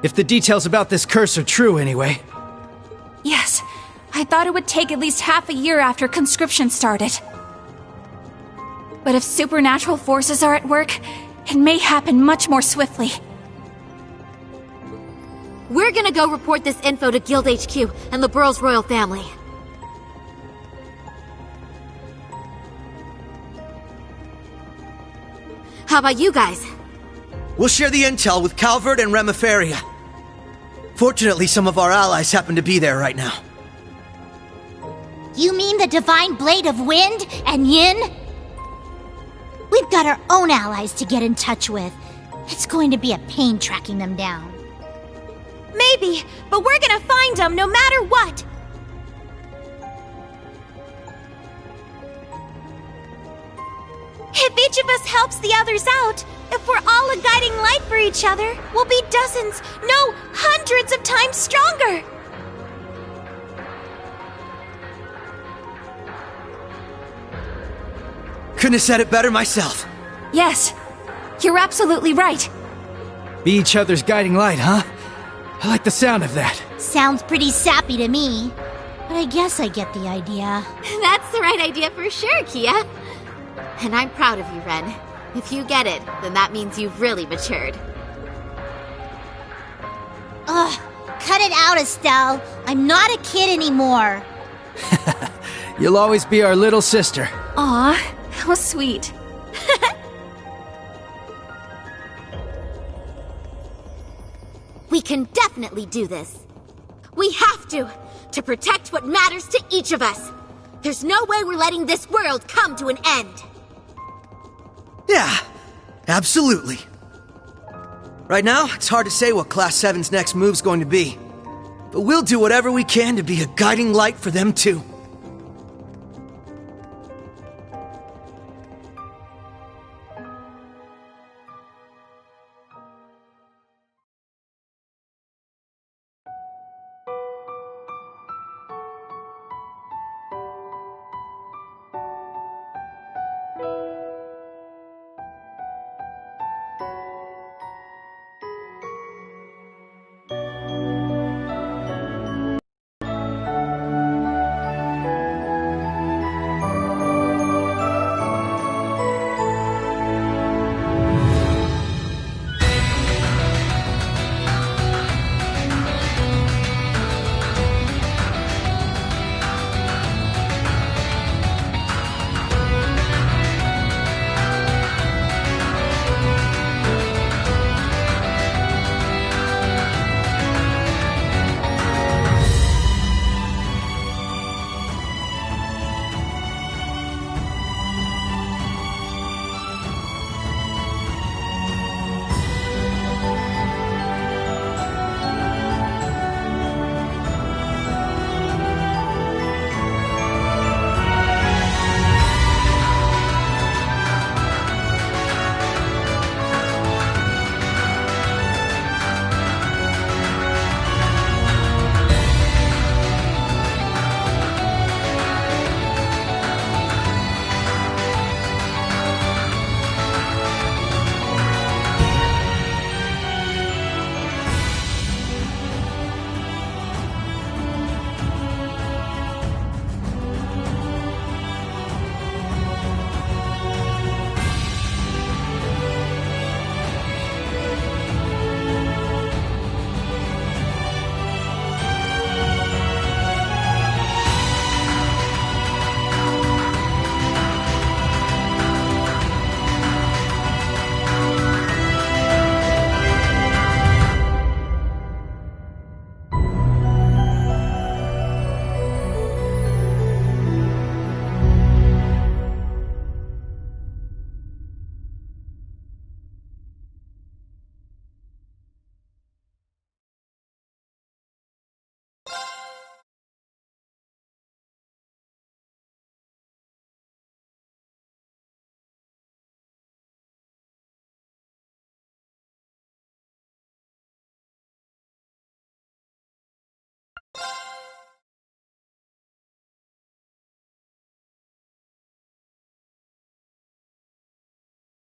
If the details about this curse are true, anyway. Yes, I thought it would take at least half a year after conscription started. But if supernatural forces are at work, it may happen much more swiftly. We're gonna go report this info to Guild HQ and the Burrow's royal family. How about you guys? We'll share the intel with Calvert and Remiferia. Fortunately, some of our allies happen to be there right now. You mean the Divine Blade of Wind and Yin? We've got our own allies to get in touch with. It's going to be a pain tracking them down. Maybe, but we're gonna find them no matter what! If each of us helps the others out, if we're all a guiding light for each other, we'll be dozens, no, hundreds of times stronger! Couldn't have said it better myself. Yes, you're absolutely right. Be each other's guiding light, huh? I like the sound of that. Sounds pretty sappy to me. But I guess I get the idea. That's the right idea for sure, Kia. And I'm proud of you, Ren. If you get it, then that means you've really matured. Ugh, cut it out, Estelle. I'm not a kid anymore. You'll always be our little sister. Aw, how sweet. We can definitely do this. We have to protect what matters to each of us. There's no way we're letting this world come to an end. Yeah, absolutely. Right now, it's hard to say what Class 7's next move's going to be. But we'll do whatever we can to be a guiding light for them too.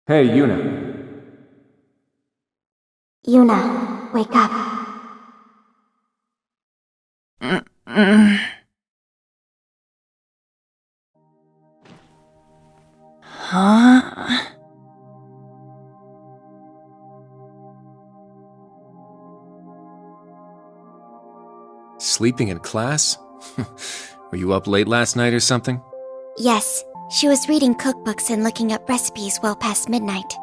Hey, Yuna. Yuna, wake up. Huh? Sleeping in class? Were you up late last night or something? Yes, she was reading cookbooks and looking up recipes well past midnight.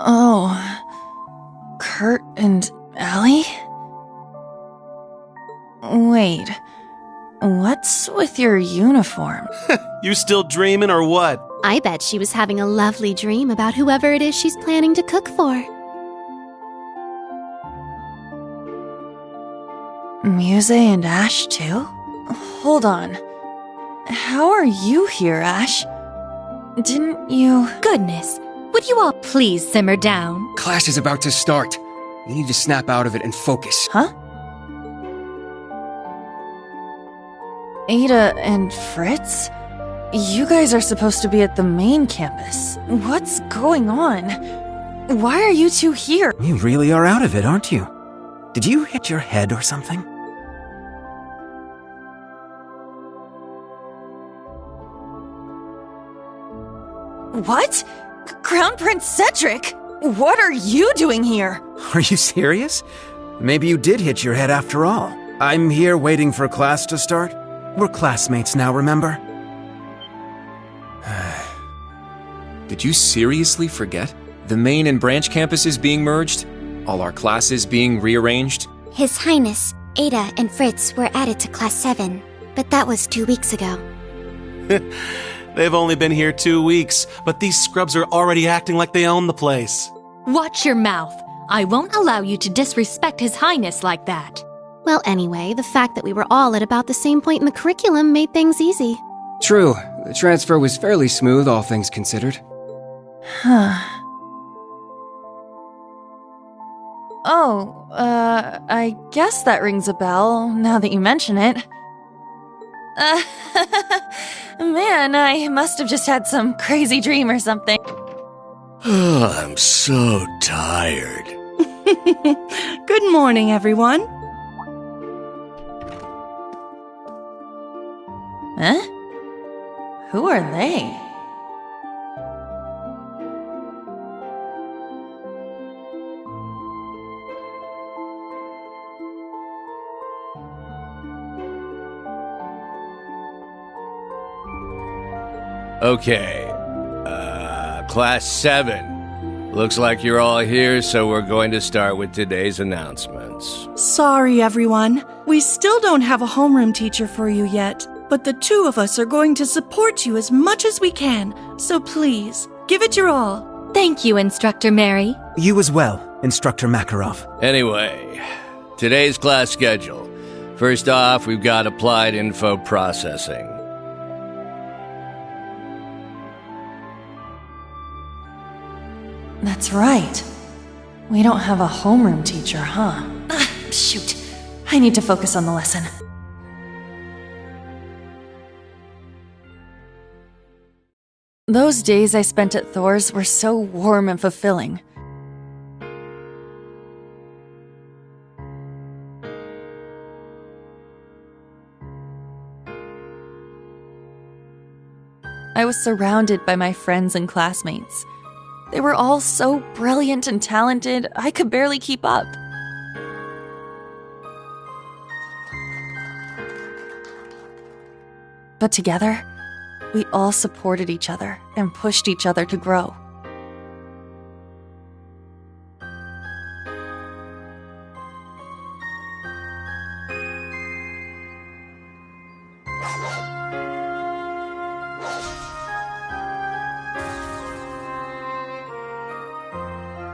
Oh. Kurt and Ellie? Wait. What's with your uniform? You still dreaming or what? I bet she was having a lovely dream about whoever it is she's planning to cook for. Muse and Ash, too? Hold on. How are you here, Ash? Didn't you... Goodness, would you all please simmer down? Class is about to start. You need to snap out of it and focus. Huh? Ada and Fritz? You guys are supposed to be at the main campus. What's going on? Why are you two here? You really are out of it, aren't you? Did you hit your head or something? What? Crown Prince Cedric? What are you doing here? Are you serious? Maybe you did hit your head after all. I'm here waiting for class to start. We're classmates now, remember? Did you seriously forget? The main and branch campuses being merged? All our classes being rearranged? His Highness, Ada, and Fritz were added to Class 7, but that was 2 weeks ago. They've only been here 2 weeks, but these scrubs are already acting like they own the place. Watch your mouth. I won't allow you to disrespect His Highness like that. Well, anyway, the fact that we were all at about the same point in the curriculum made things easy. True. The transfer was fairly smooth, all things considered. Huh. Oh, I guess that rings a bell, now that you mention it. Man, I must have just had some crazy dream or something. I'm so tired. Good morning, everyone. Huh? Who are they? Okay, Class 7. Looks like you're all here, so we're going to start with today's announcements. Sorry, everyone. We still don't have a homeroom teacher for you yet, but the two of us are going to support you as much as we can, so please, give it your all. Thank you, Instructor Mary. You as well, Instructor Makarov. Anyway, today's class schedule. First off, we've got Applied Info Processing. That's right. We don't have a homeroom teacher, huh? Shoot. I need to focus on the lesson. Those days I spent at Thor's were so warm and fulfilling. I was surrounded by my friends and classmates. They were all so brilliant and talented, I could barely keep up. But together, we all supported each other and pushed each other to grow.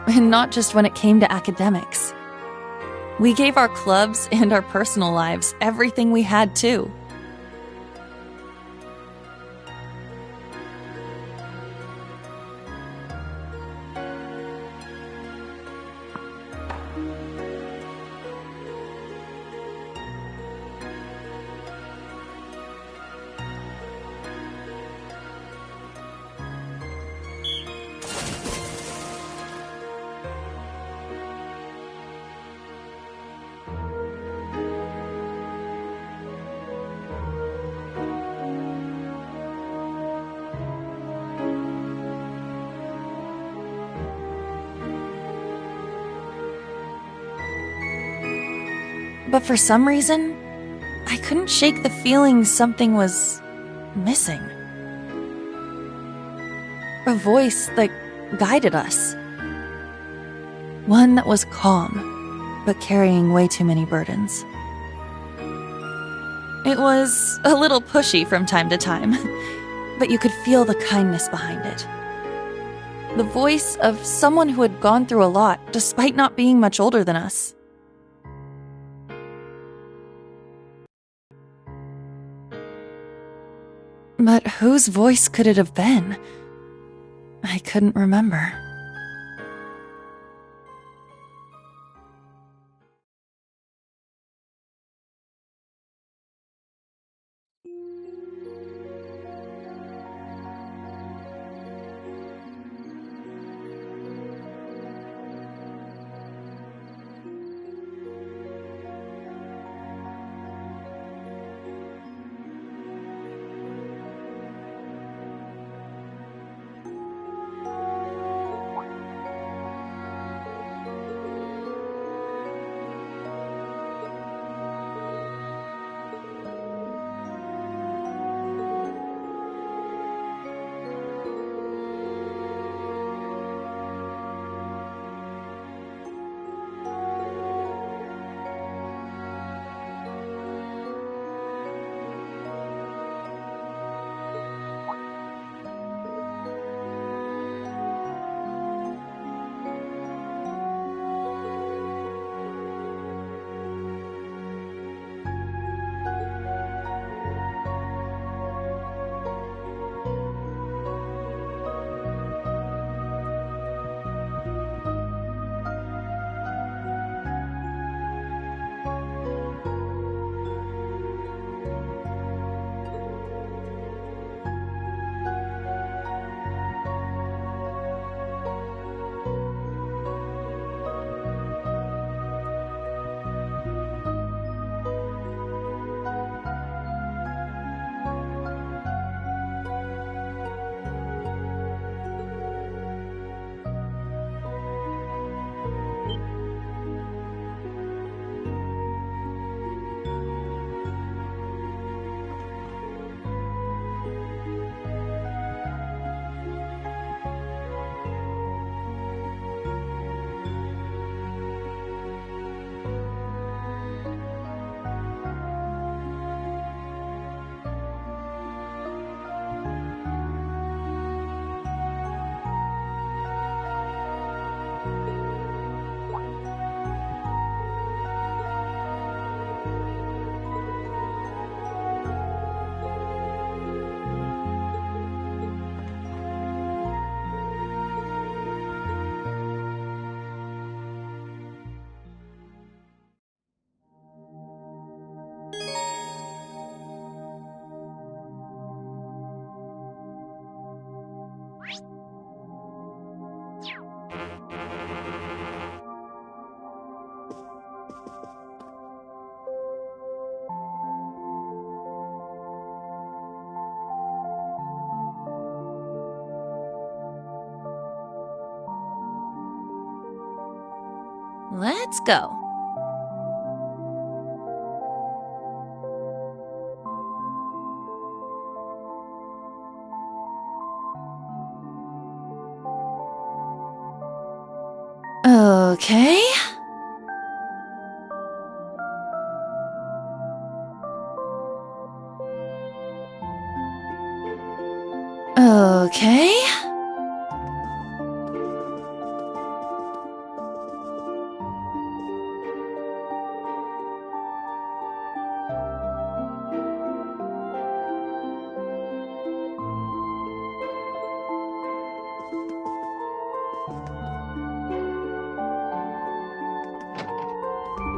And not just when it came to academics. We gave our clubs and our personal lives everything we had, too. But for some reason, I couldn't shake the feeling something was missing. A voice that guided us. One that was calm, but carrying way too many burdens. It was a little pushy from time to time, but you could feel the kindness behind it. The voice of someone who had gone through a lot, despite not being much older than us. But whose voice could it have been? I couldn't remember. Let's go. Okay. Okay.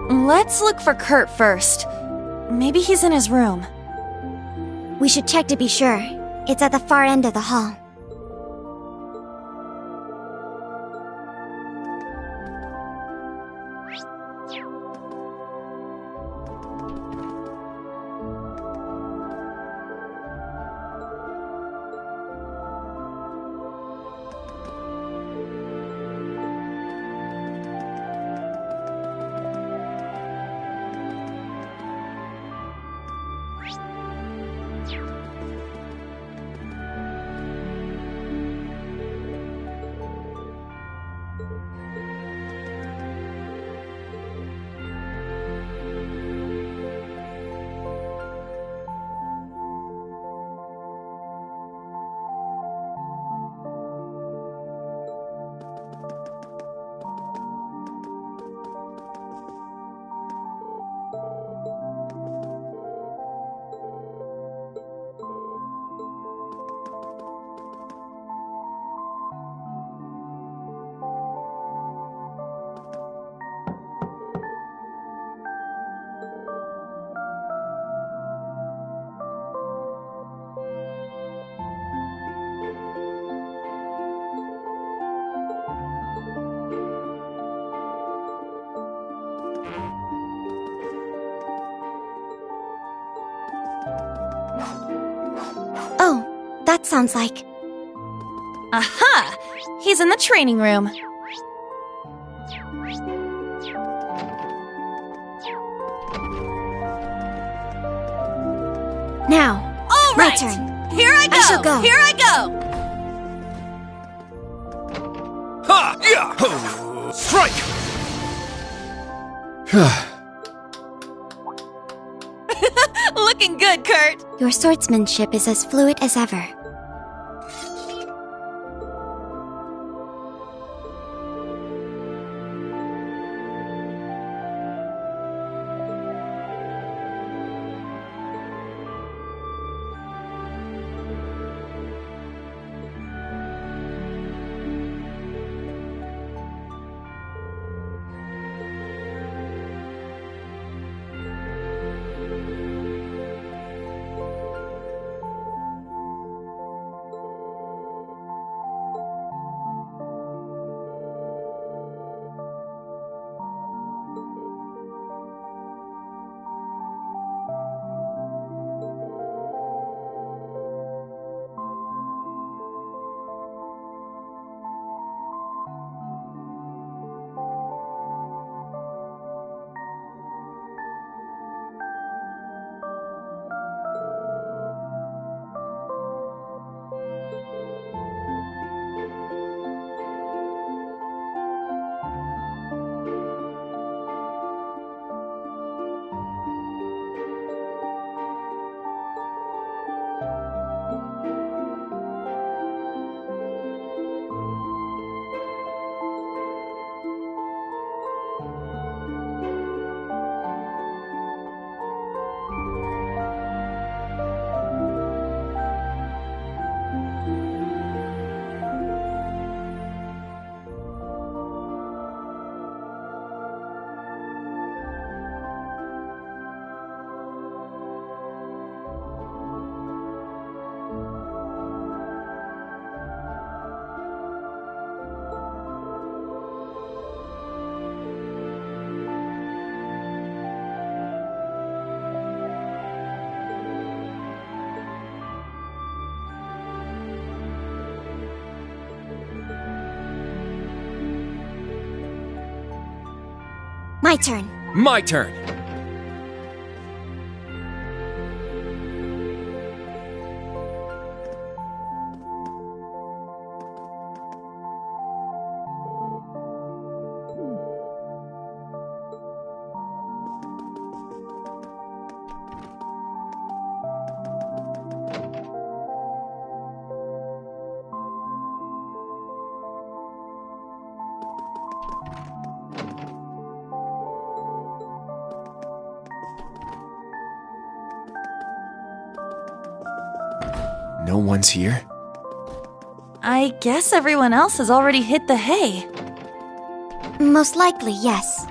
Let's look for Kurt first. Maybe he's in his room. We should check to be sure. It's at the far end of the hall. sounds like. Aha! He's in the training room. Now, All my right. turn. Here I go. I shall go. Here I go. Ha! Yeah! Strike! Looking good, Kurt. Your swordsmanship is as fluid as ever. My turn. My turn. No one's here? I guess everyone else has already hit the hay. Most likely, yes.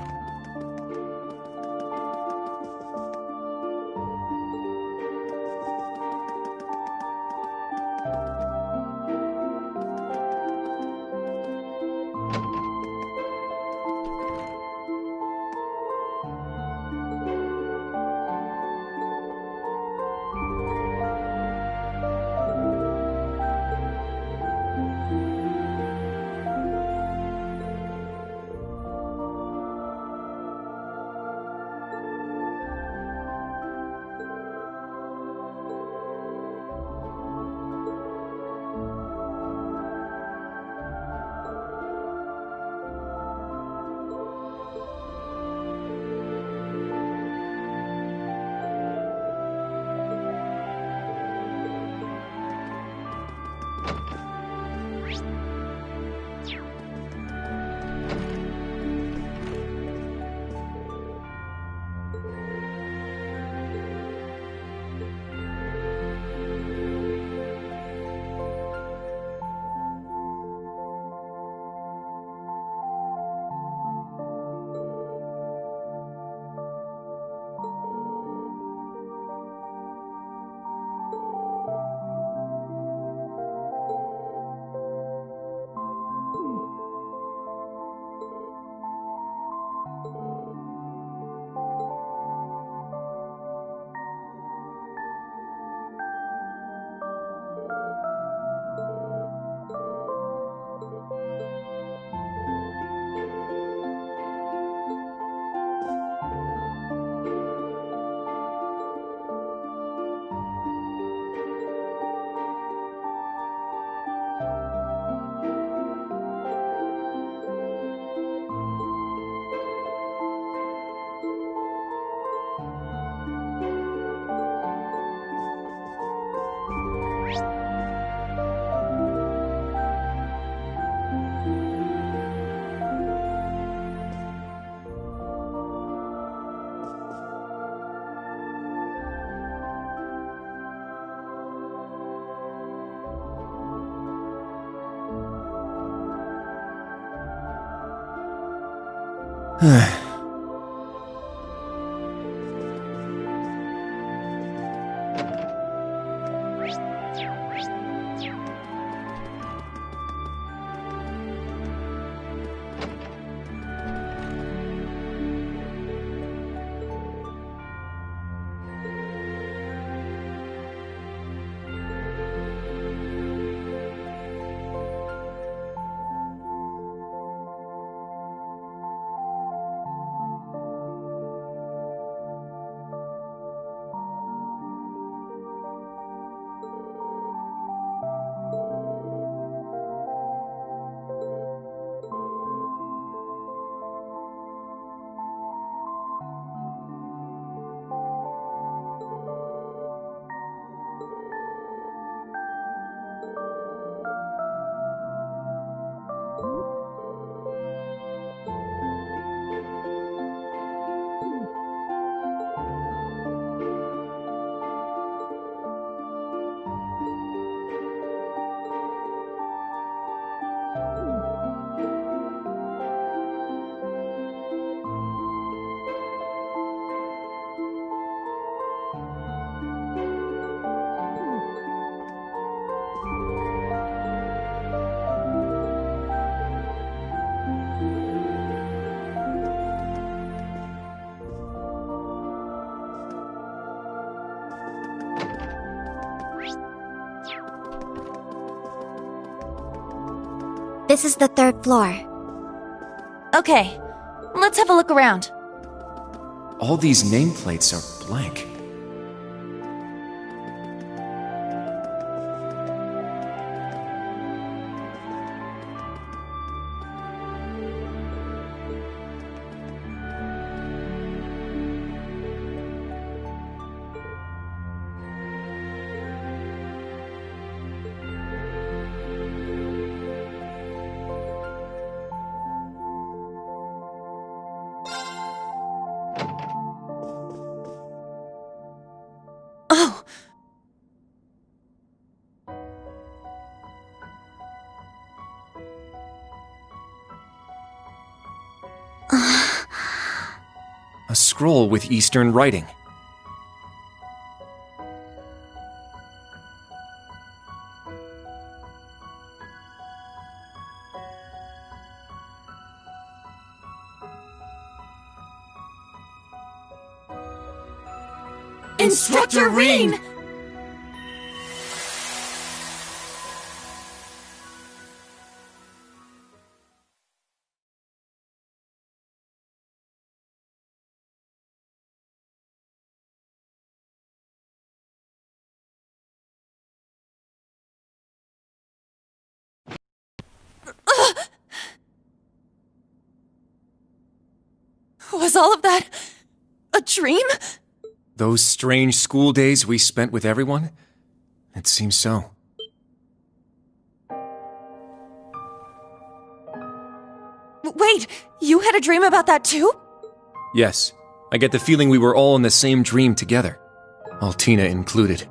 This is the 3rd floor. Okay, let's have a look around. All these nameplates are blank. Oh! A scroll with Eastern writing. Instructor Reen! Was all of that a dream? Those strange school days we spent with everyone? It seems so. Wait, you had a dream about that too? Yes, I get the feeling we were all in the same dream together. Altina included.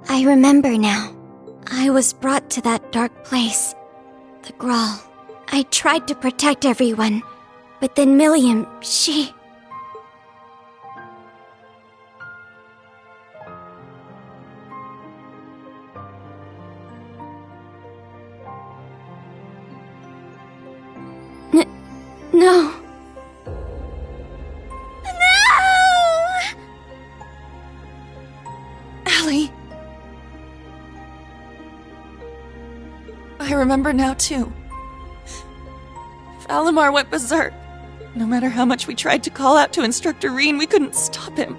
I remember now. I was brought to that dark place. The Grawl. I tried to protect everyone, but then Milliam, she... No. Allie. I remember now too. Valimar went berserk. No matter how much we tried to call out to Instructor Reen, we couldn't stop him.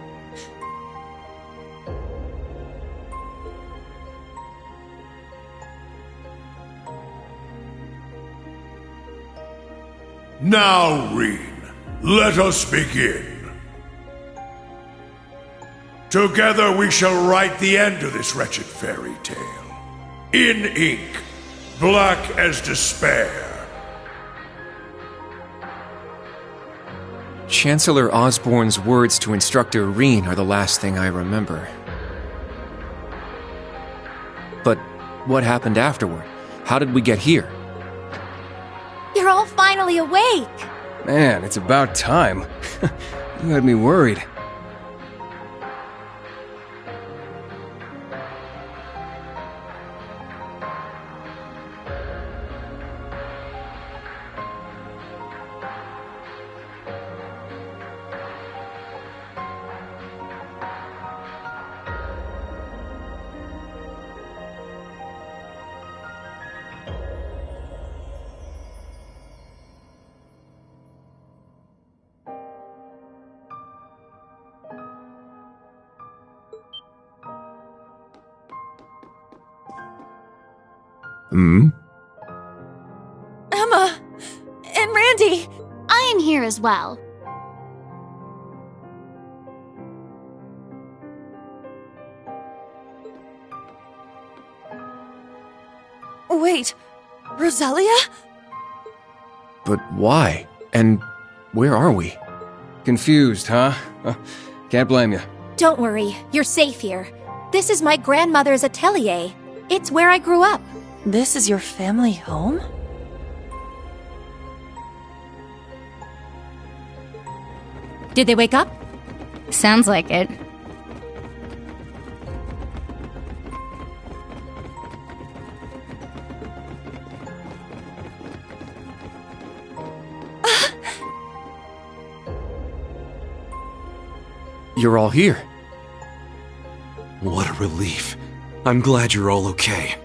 Now, Reen, let us begin. Together we shall write the end of this wretched fairy tale. In ink, black as despair. Chancellor Osborne's words to Instructor Reen are the last thing I remember. But what happened afterward? How did we get here? You're all finally awake! Man, it's about time. You had me worried. Emma! And Randy! I am here as well. Wait, Roselia? But why? And where are we? Confused, huh? Can't blame you. Don't worry, you're safe here. This is my grandmother's atelier. It's where I grew up. This is your family home? Did they wake up? Sounds like it. You're all here. What a relief. I'm glad you're all okay.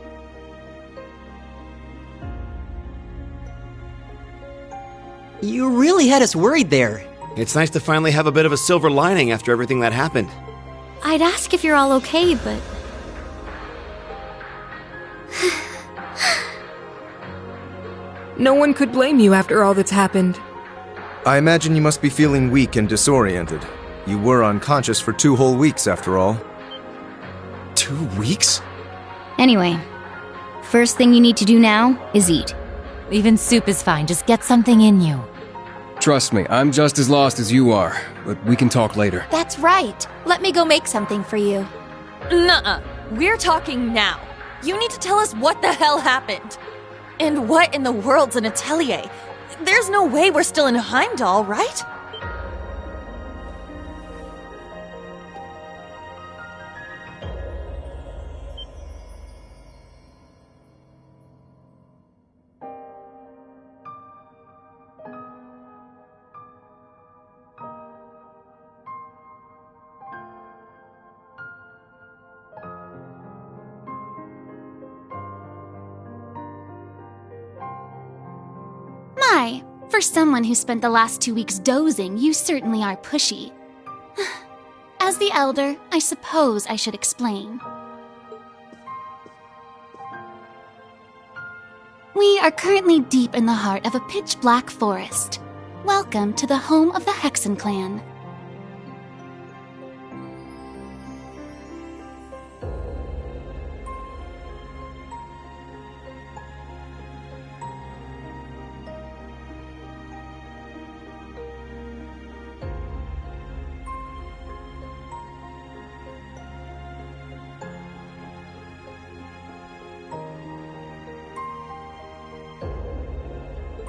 You really had us worried there. It's nice to finally have a bit of a silver lining after everything that happened. I'd ask if you're all okay, but... No one could blame you after all that's happened. I imagine you must be feeling weak and disoriented. You were unconscious for 2 whole weeks, after all. 2 weeks? Anyway, first thing you need to do now is eat. Even soup is fine, just get something in you. Trust me, I'm just as lost as you are, but we can talk later. That's right. Let me go make something for you. Nuh-uh. We're talking now. You need to tell us what the hell happened. And what in the world's an atelier? There's no way we're still in Heimdall, right? My, for someone who spent the last 2 weeks dozing, you certainly are pushy. As the elder, I suppose I should explain. We are currently deep in the heart of a pitch-black forest. Welcome to the home of the Hexen clan.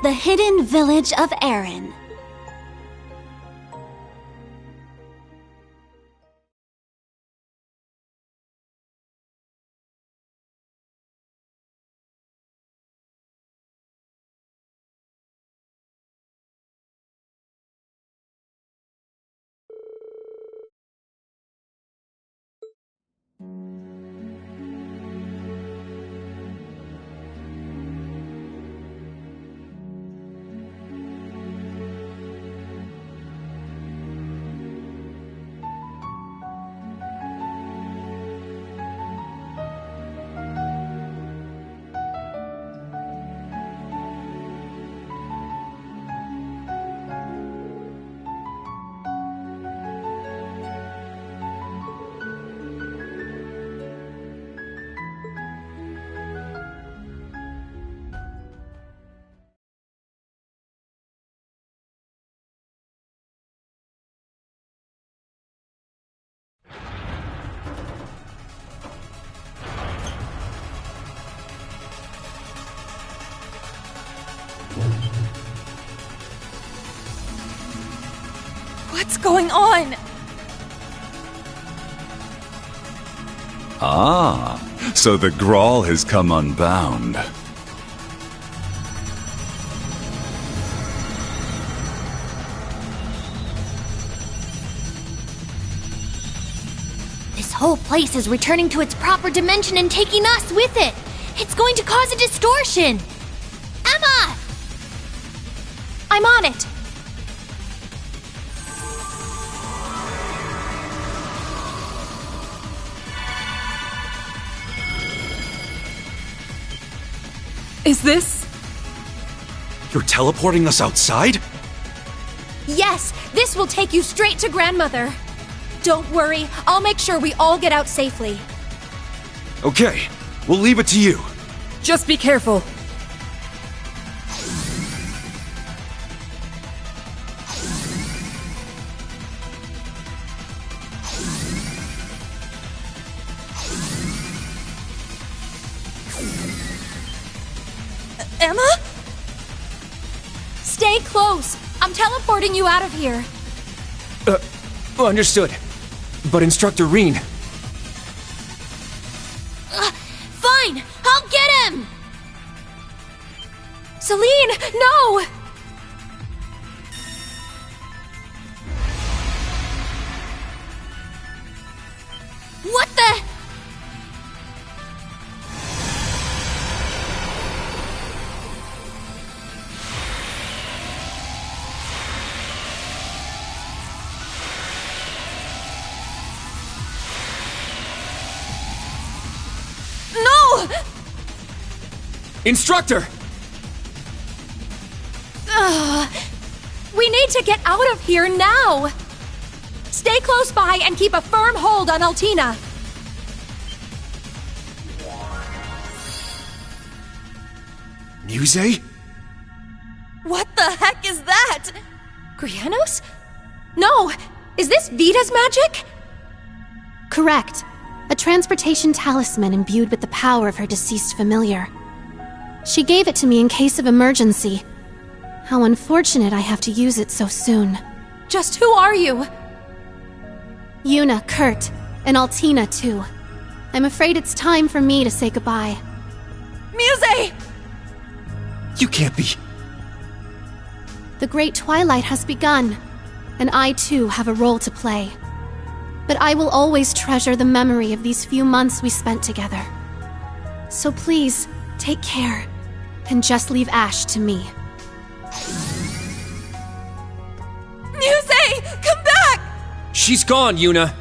The hidden village of Erin. What's going on? Ah, so the Grawl has come unbound. This whole place is returning to its proper dimension and taking us with it. It's going to cause a distortion. Emma! I'm on it. Is this? You're teleporting us outside? Yes, this will take you straight to Grandmother. Don't worry, I'll make sure we all get out safely. Okay, we'll leave it to you. Just be careful. Emma? Stay close. I'm teleporting you out of here. Understood. But Instructor Reen... Fine, I'll get him! Celine, no! What the? Instructor! We need to get out of here now! Stay close by and keep a firm hold on Altina. Muse? What the heck is that? Grianos? No! Is this Vita's magic? Correct. A transportation talisman imbued with the power of her deceased familiar. She gave it to me in case of emergency. How unfortunate I have to use it so soon. Just who are you? Yuna, Kurt, and Altina, too. I'm afraid it's time for me to say goodbye. Muse! You can't be... The Great Twilight has begun, and I too have a role to play. But I will always treasure the memory of these few months we spent together. So please, take care, and just leave Ash to me. Muse! Come back! She's gone, Yuna!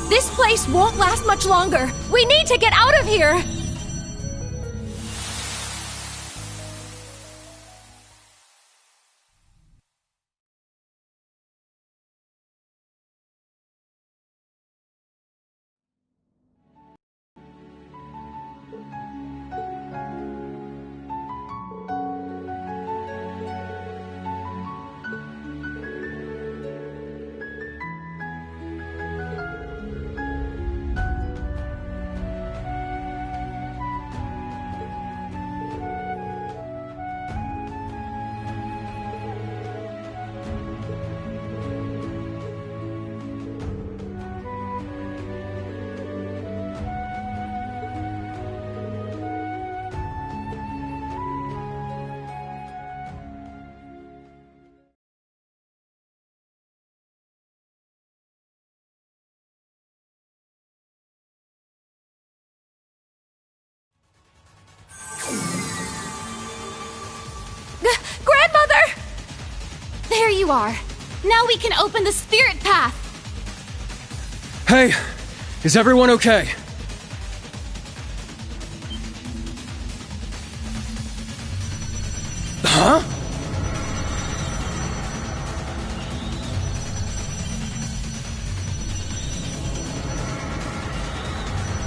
This place won't last much longer! We need to get out of here! Grandmother! There you are. Now we can open the spirit path. Hey, is everyone okay? Huh?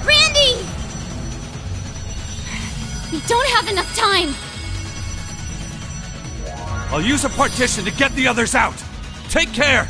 Randy! We don't have enough time. I'll use a partition to get the others out. Take care!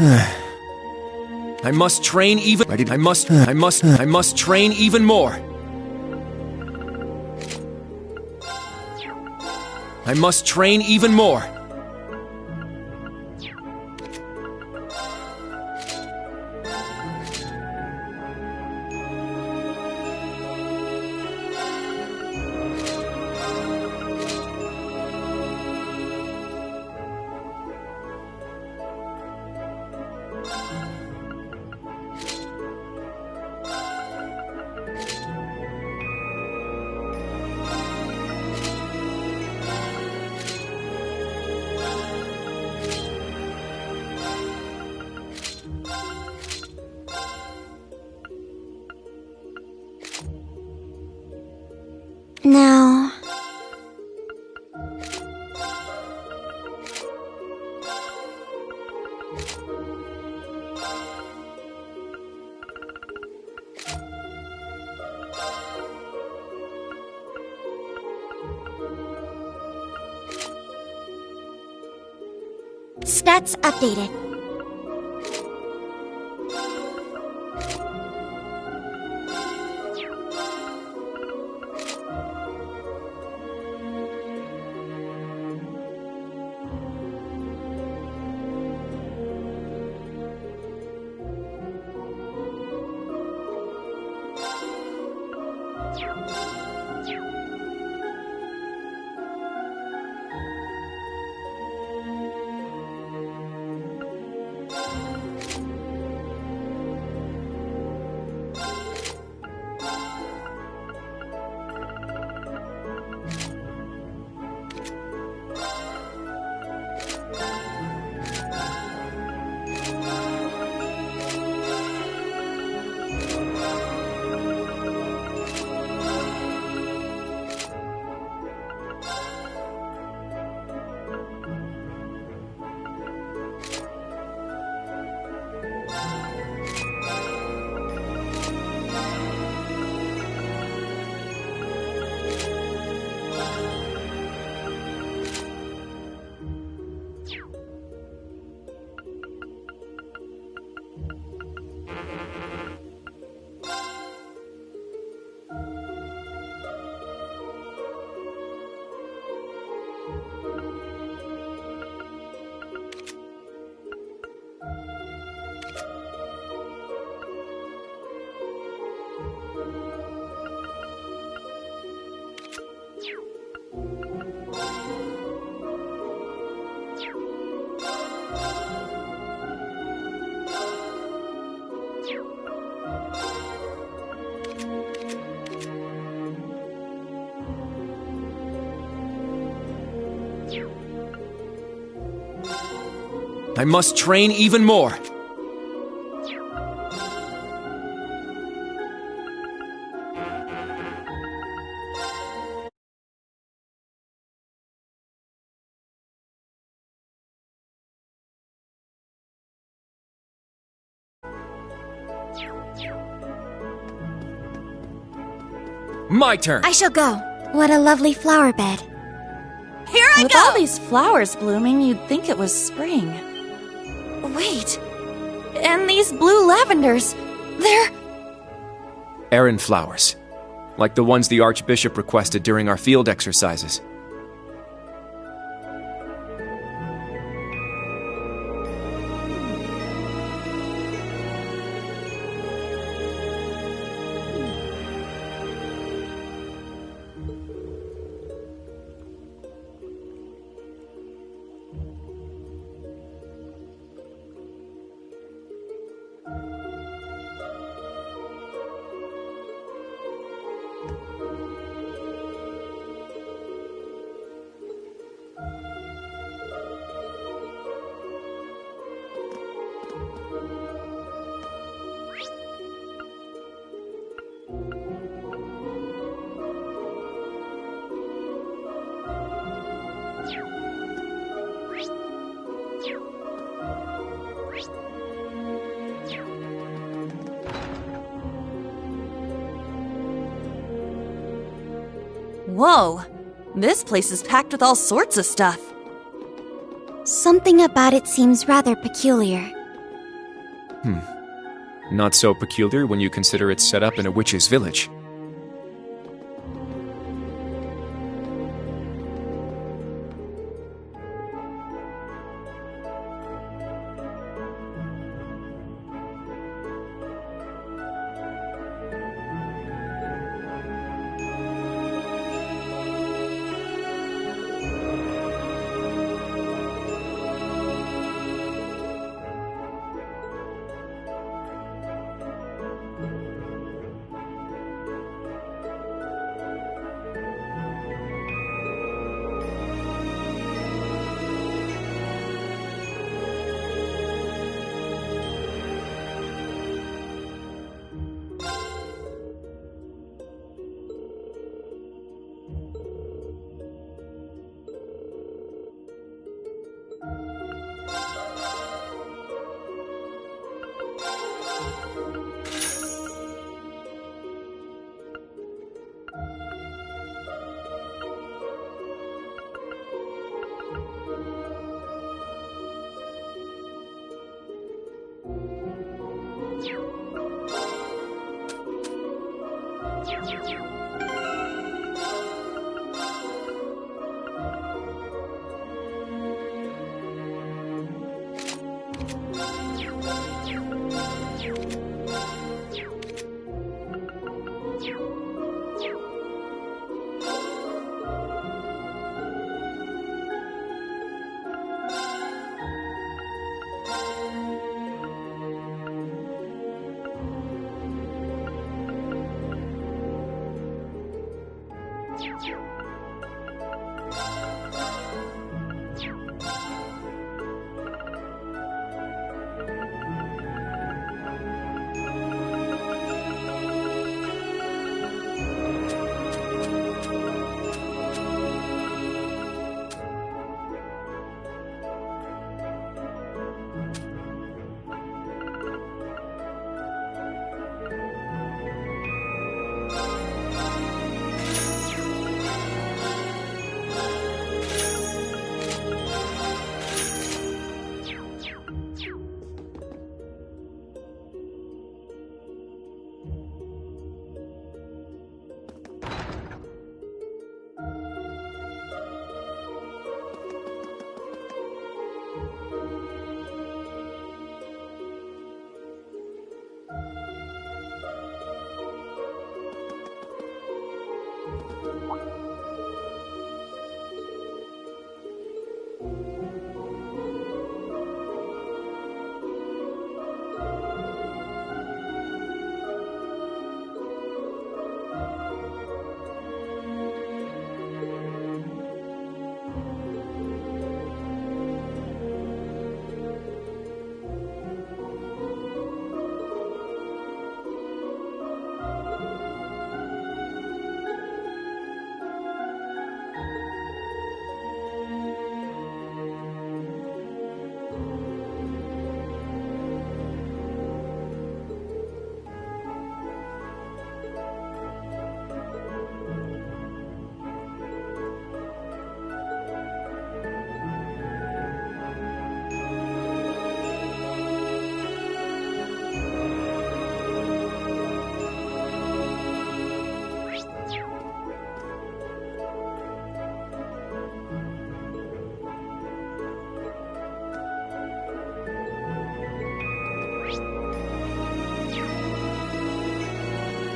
I must train even. I must train even more. I must train even more. Now... Stats updated. I must train even more. My turn. I shall go. What a lovely flower bed. Here I go! With all these flowers blooming, you'd think it was spring. Wait. And these blue lavenders, they're... Errand flowers. Like the ones the Archbishop requested during our field exercises. Whoa, this place is packed with all sorts of stuff. Something about it seems rather peculiar. Not so peculiar when you consider it's set up in a witch's village.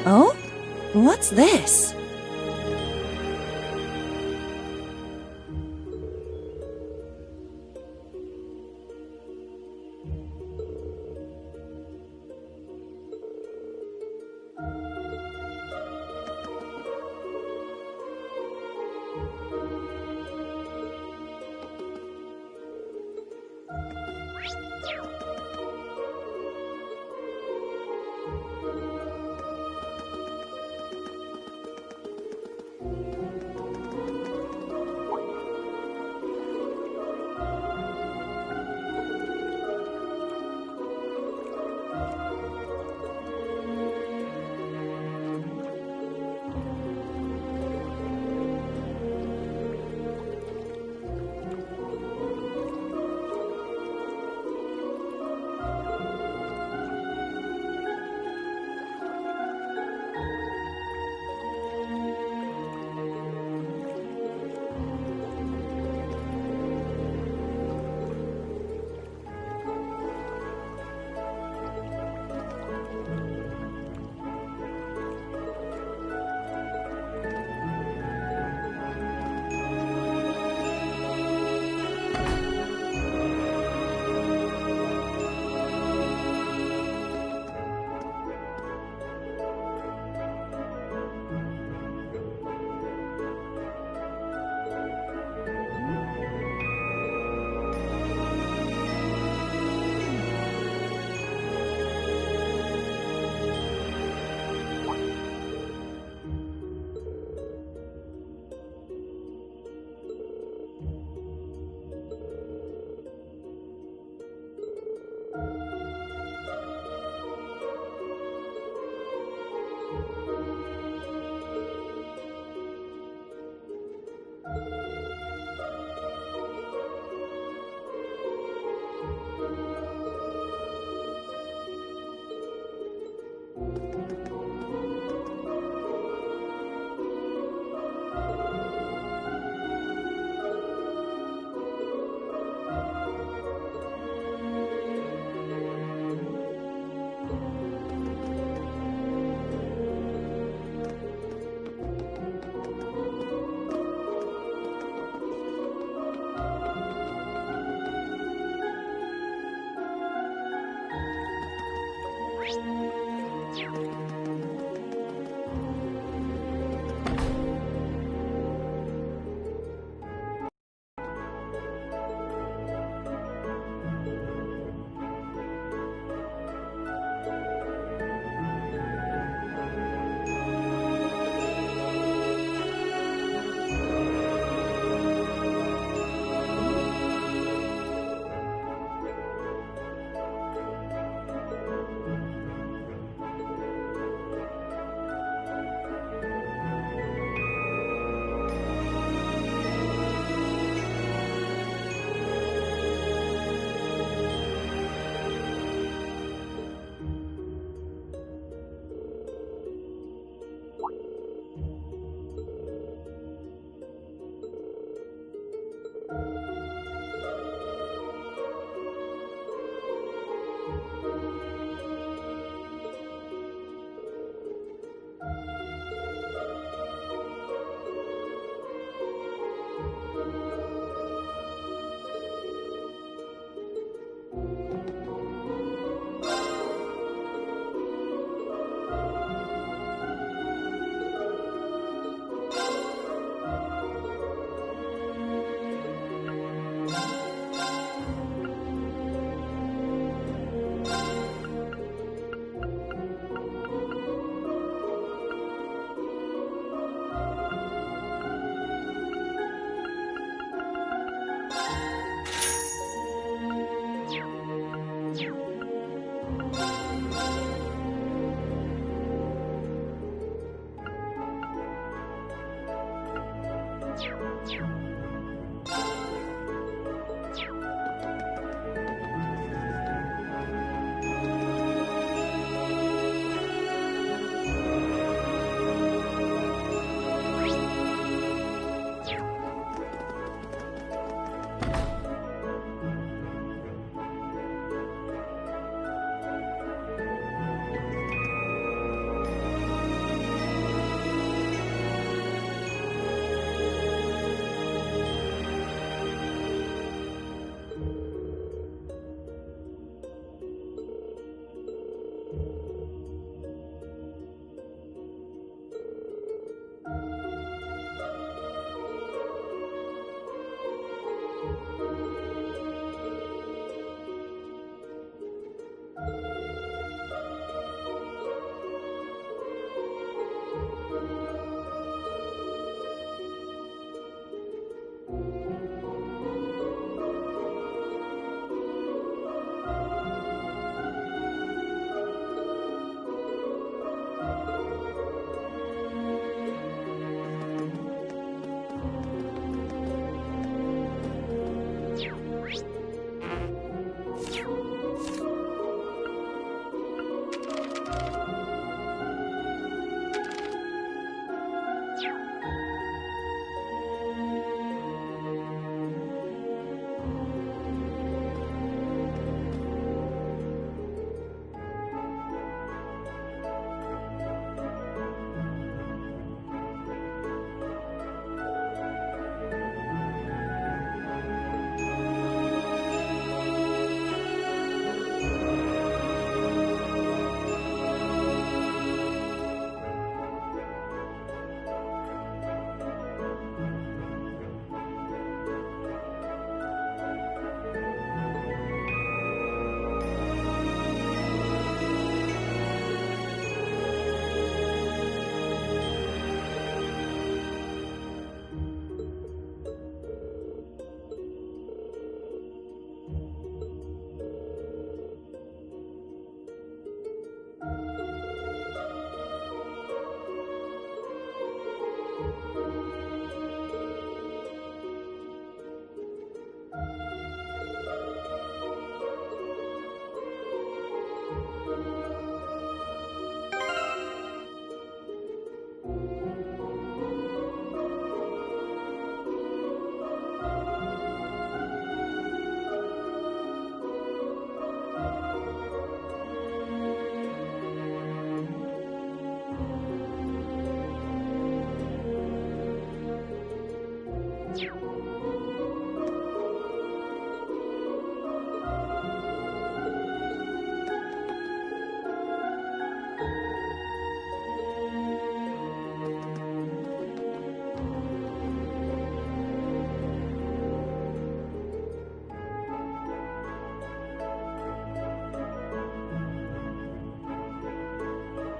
Oh? What's this?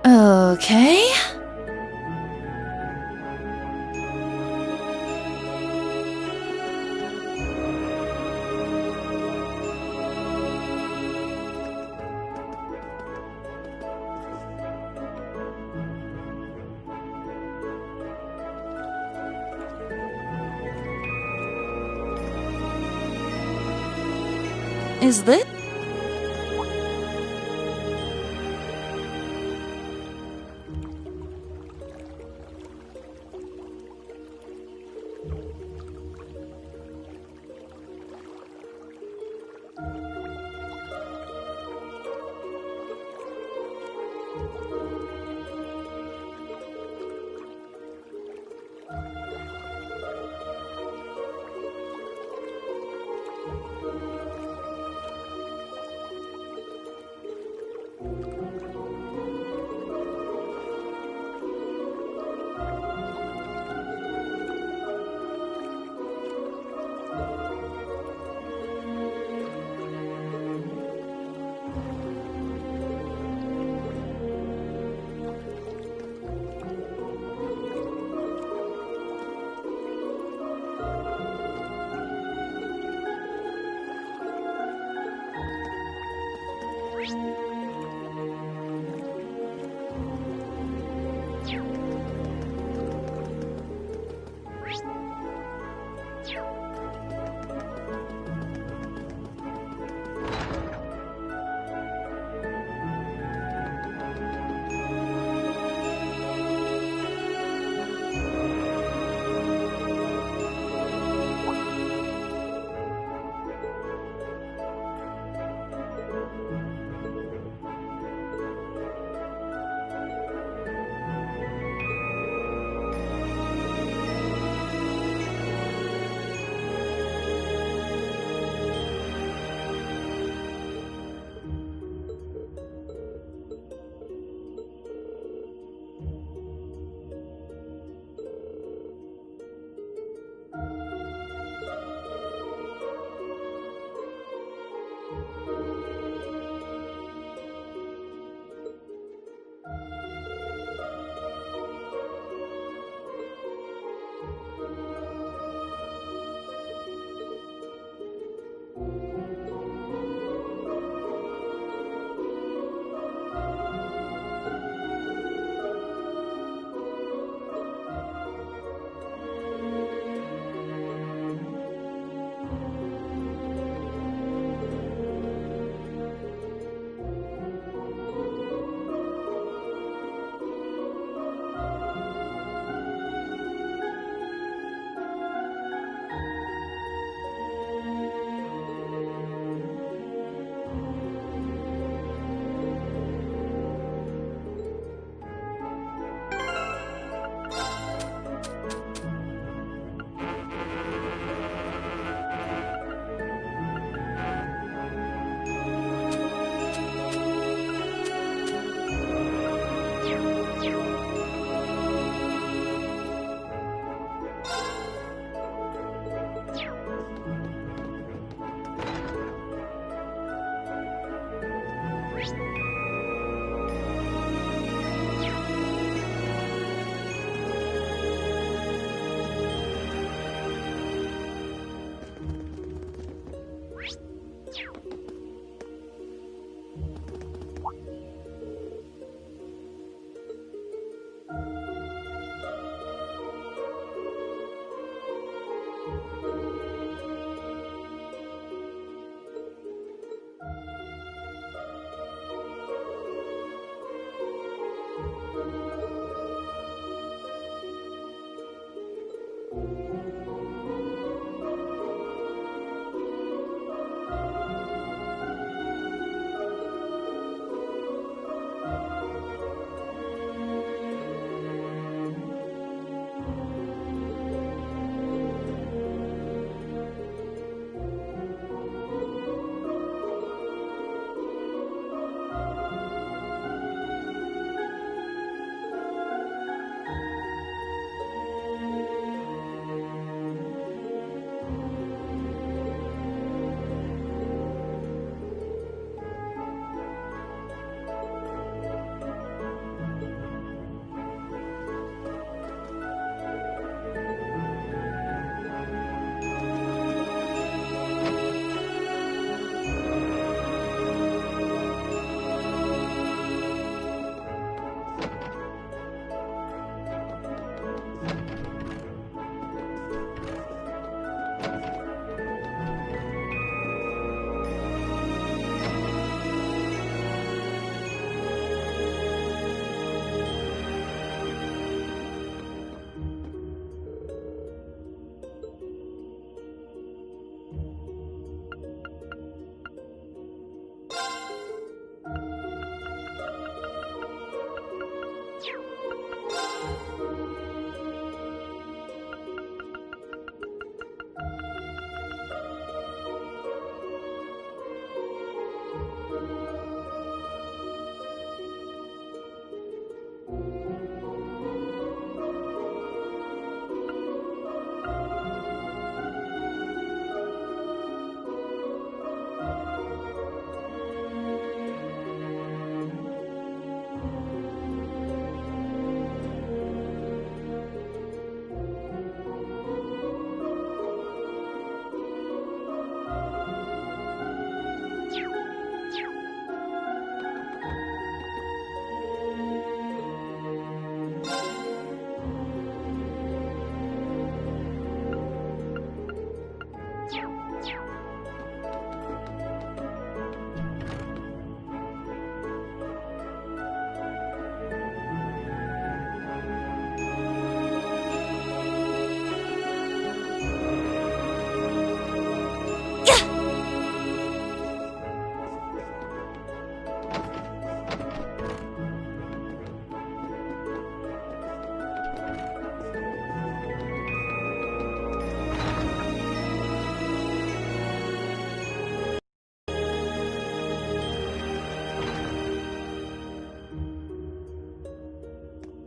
Okay. Is this?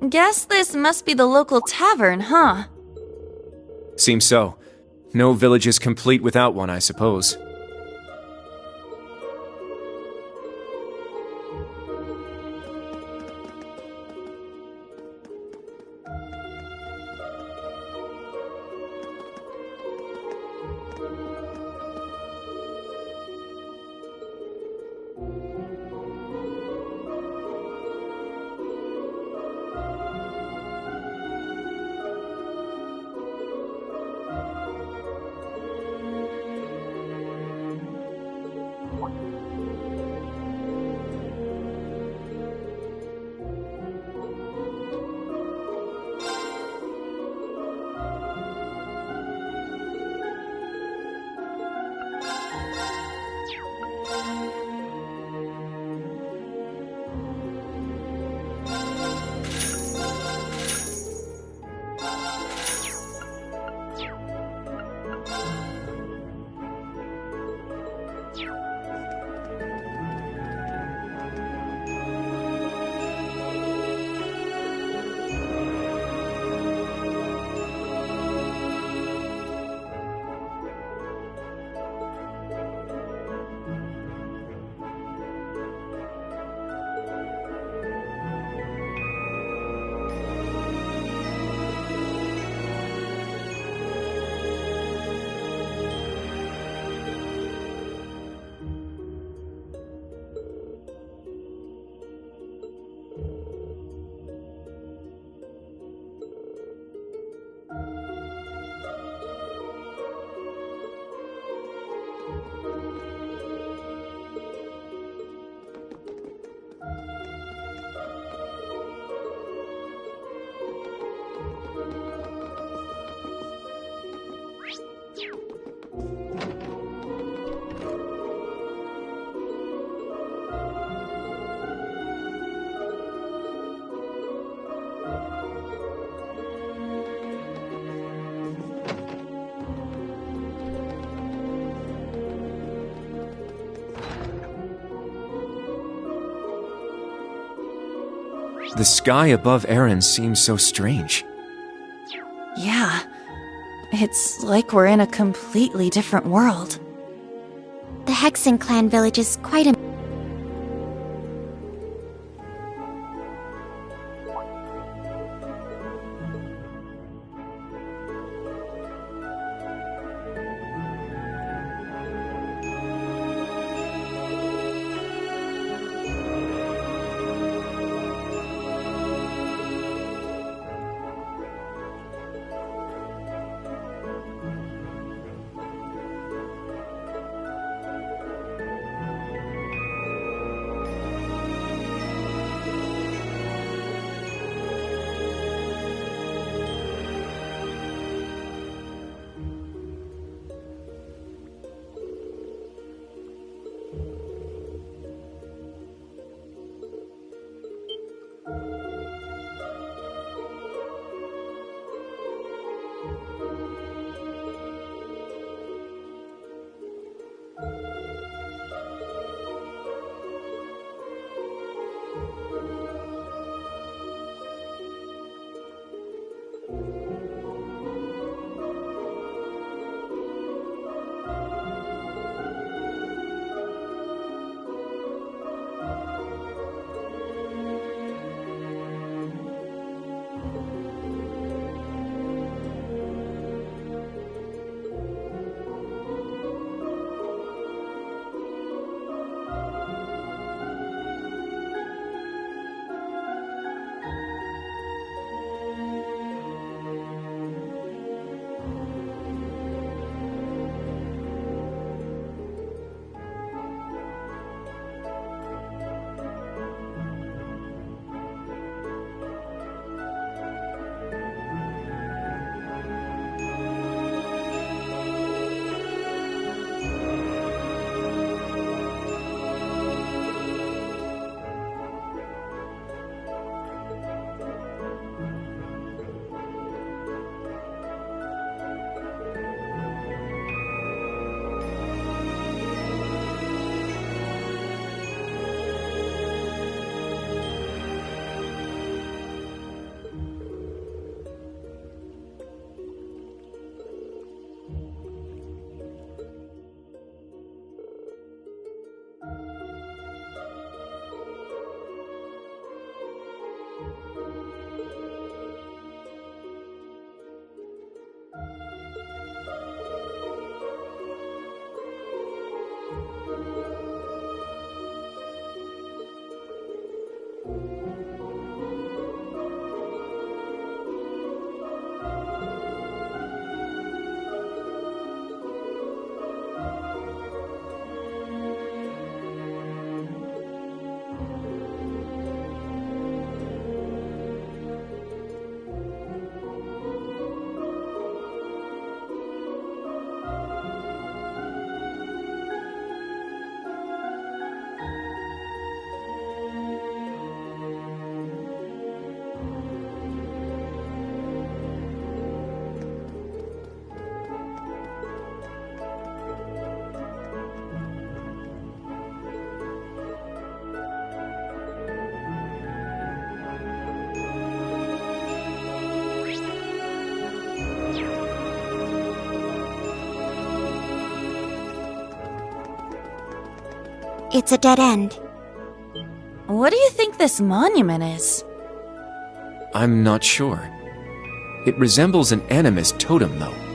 Guess this must be the local tavern, huh? Seems so. No village is complete without one, I suppose. The sky above Erin seems so strange. Yeah. It's like we're in a completely different world. The Hexen clan village is quite a... It's a dead end. What do you think this monument is? I'm not sure. It resembles an animus totem, though.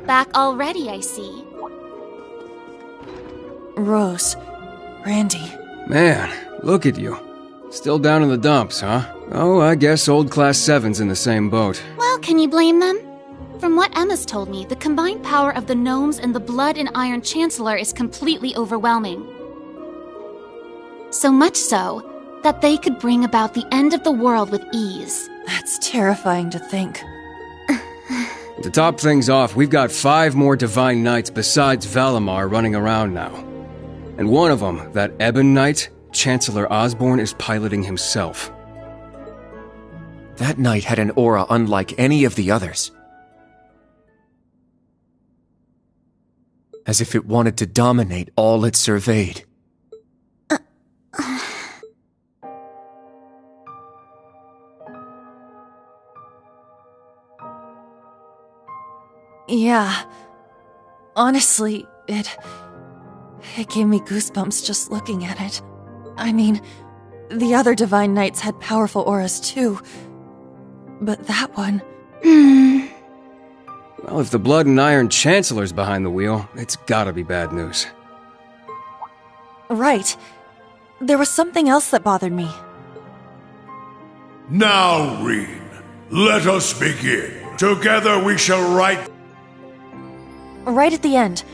Back already, I see. Rose. Randy. Man, look at you. Still down in the dumps, huh? Oh, I guess old Class 7's in the same boat. Well, can you blame them? From what Emma's told me, the combined power of the gnomes and the Blood and Iron Chancellor is completely overwhelming. So much so that they could bring about the end of the world with ease. That's terrifying to think. To top things off, we've got 5 more Divine Knights besides Valimar running around now. And one of them, that Ebon Knight, Chancellor Osborne, is piloting himself. That knight had an aura unlike any of the others. As if it wanted to dominate all it surveyed. Yeah. Honestly, it gave me goosebumps just looking at it. I mean, the other Divine Knights had powerful auras too. But that one... Well, if the Blood and Iron Chancellor's behind the wheel, it's gotta be bad news. Right. There was something else that bothered me. Now, Reen, let us begin. Together we shall write... Right at the end,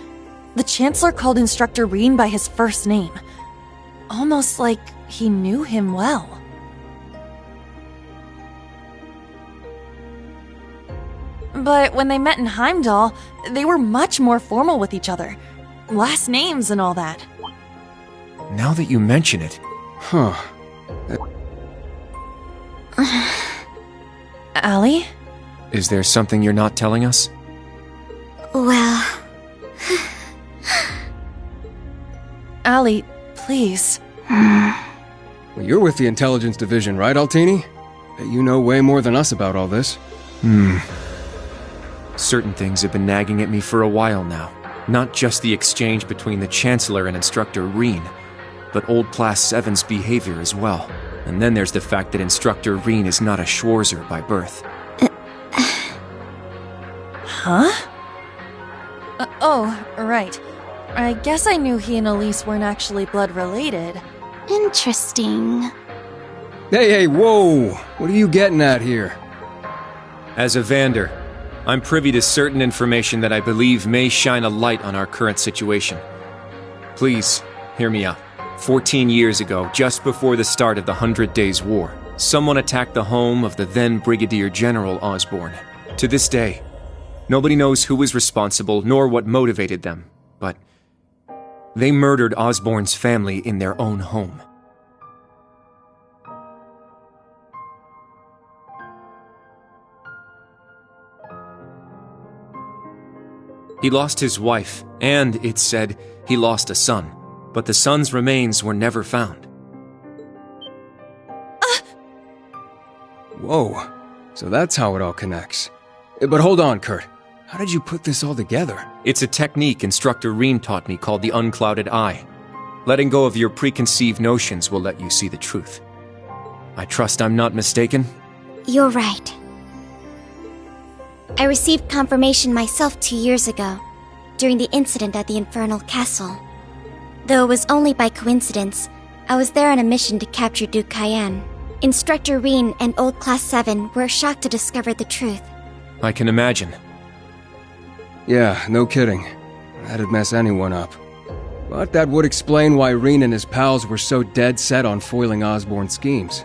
the Chancellor called Instructor Reen by his first name. Almost like he knew him well. But when they met in Heimdall, they were much more formal with each other. Last names and all that. Now that you mention it... Huh. Allie? Is there something you're not telling us? Well... Allie, please. Well, you're with the Intelligence Division, right, Altini? You know way more than us about all this. Certain things have been nagging at me for a while now. Not just the exchange between the Chancellor and Instructor Reen, but old Class 7's behavior as well. And then there's the fact that Instructor Reen is not a Schwarzer by birth. Huh? Oh, right. I guess I knew he and Elise weren't actually blood-related. Interesting. Hey, whoa! What are you getting at here? As a Vander, I'm privy to certain information that I believe may shine a light on our current situation. Please, hear me out. 14 years ago, just before the start of the 100 Days War, someone attacked the home of the then Brigadier General Osborne. To this day, nobody knows who was responsible nor what motivated them, but they murdered Osborne's family in their own home. He lost his wife, and, it's said, he lost a son, but the son's remains were never found. Whoa, so that's how it all connects. But hold on, Kurt. How did you put this all together? It's a technique Instructor Reen taught me called the unclouded eye. Letting go of your preconceived notions will let you see the truth. I trust I'm not mistaken? You're right. I received confirmation myself 2 years ago, during the incident at the Infernal Castle. Though it was only by coincidence, I was there on a mission to capture Duke Cayenne. Instructor Reen and Old Class 7 were shocked to discover the truth. I can imagine. Yeah, no kidding. That'd mess anyone up. But that would explain why Reen and his pals were so dead set on foiling Osborne's schemes.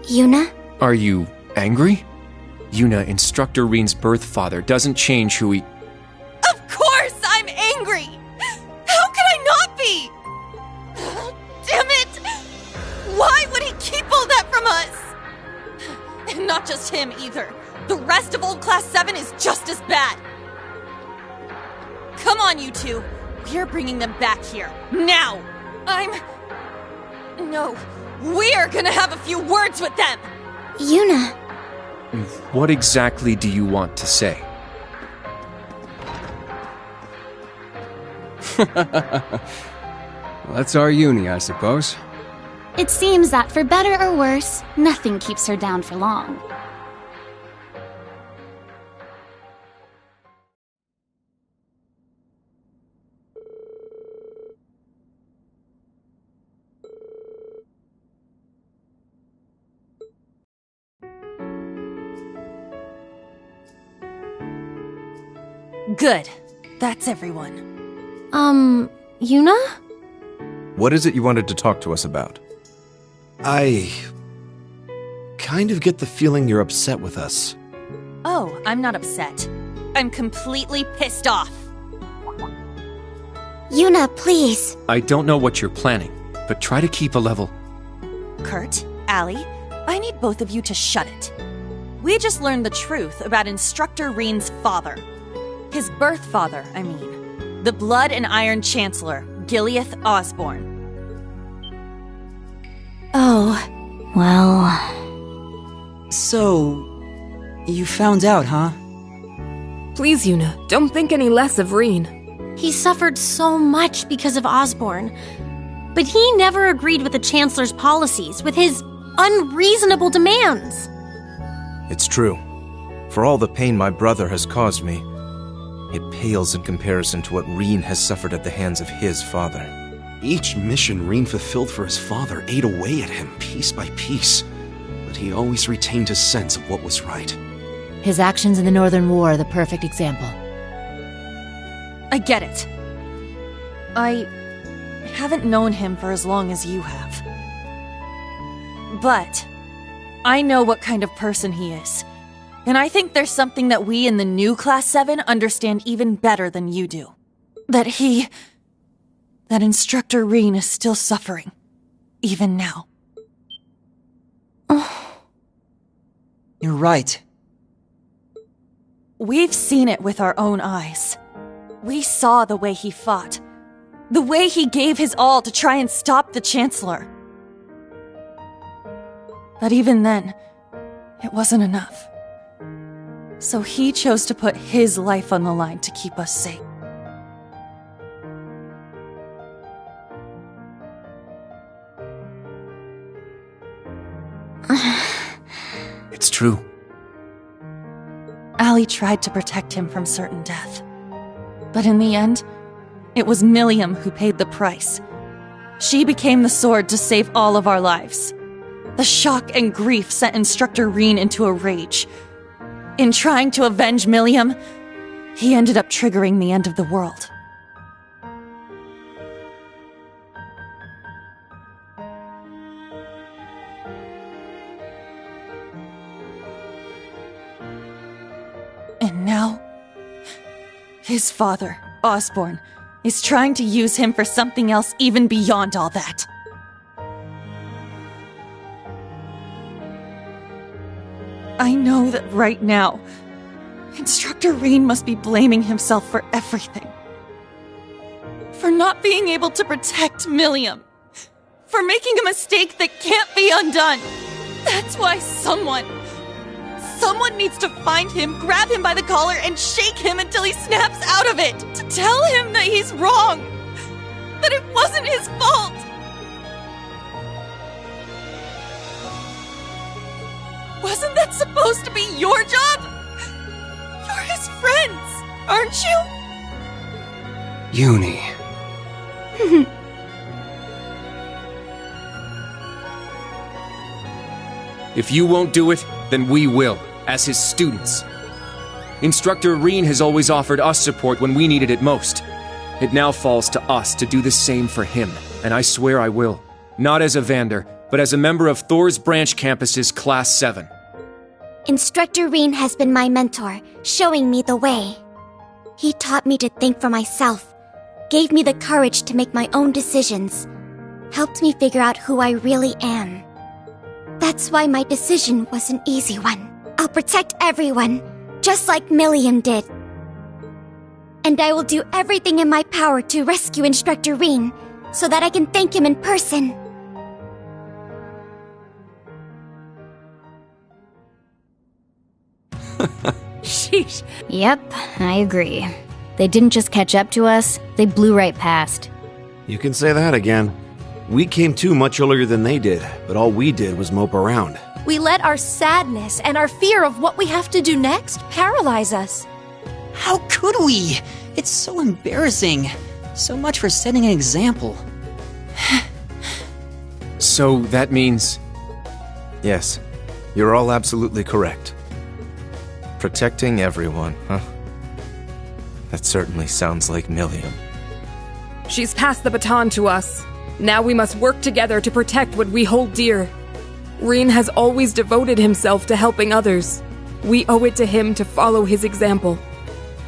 Yuna? Are you angry? Yuna, Instructor Reen's birth father, doesn't change who he... Of course I'm angry! How could I not be? Damn it! Why would he keep all that from us? And not just him, either. The rest of Old Class 7 is just as bad. Come on, you two. We're bringing them back here. Now! No. We're gonna have a few words with them! Yuna! What exactly do you want to say? Well, that's our uni, I suppose. It seems that for better or worse, nothing keeps her down for long. Good. That's everyone. Yuna? What is it you wanted to talk to us about? I kind of get the feeling you're upset with us. Oh, I'm not upset. I'm completely pissed off. Yuna, please. I don't know what you're planning, but try to keep a level. Kurt, Allie, I need both of you to shut it. We just learned the truth about Instructor Reen's father. His birth father, I mean. The Blood and Iron Chancellor, Gileath Osborne. Oh, well... So... you found out, huh? Please, Yuna, don't think any less of Reen. He suffered so much because of Osborne. But he never agreed with the Chancellor's policies, with his unreasonable demands. It's true. For all the pain my brother has caused me, it pales in comparison to what Reen has suffered at the hands of his father. Each mission Reen fulfilled for his father ate away at him piece by piece, but he always retained his sense of what was right. His actions in the Northern War are the perfect example. I get it. I haven't known him for as long as you have. But I know what kind of person he is. And I think there's something that we in the new Class 7 understand even better than you do. That Instructor Reen is still suffering. Even now. You're right. We've seen it with our own eyes. We saw the way he fought. The way he gave his all to try and stop the Chancellor. But even then, it wasn't enough. So he chose to put his life on the line to keep us safe. It's true. Allie tried to protect him from certain death. But in the end, it was Milliam who paid the price. She became the sword to save all of our lives. The shock and grief sent Instructor Reen into a rage. In trying to avenge Milliam, he ended up triggering the end of the world. And now, his father, Osborne, is trying to use him for something else even beyond all that. I know that right now, Instructor Reen must be blaming himself for everything. For not being able to protect Milliam. For making a mistake that can't be undone. That's why someone needs to find him, grab him by the collar, and shake him until he snaps out of it. To tell him that he's wrong. That it wasn't his fault. Wasn't that supposed to be your job? You're his friends, aren't you? Uni. If you won't do it, then we will, as his students. Instructor Reen has always offered us support when we needed it most. It now falls to us to do the same for him, and I swear I will. Not as a Vander, but as a member of Thor's Branch Campus's Class 7. Instructor Reen has been my mentor, showing me the way. He taught me to think for myself, gave me the courage to make my own decisions, helped me figure out who I really am. That's why my decision was an easy one. I'll protect everyone, just like Milliam did. And I will do everything in my power to rescue Instructor Reen, so that I can thank him in person. Sheesh. Yep, I agree. They didn't just catch up to us, they blew right past. You can say that again. We came to much earlier than they did, but all we did was mope around. We let our sadness and our fear of what we have to do next paralyze us. How could we? It's so embarrassing. So much for setting an example. So that means... Yes, you're all absolutely correct. Protecting everyone, huh? That certainly sounds like Milliam. She's passed the baton to us. Now we must work together to protect what we hold dear. Reen has always devoted himself to helping others. We owe it to him to follow his example.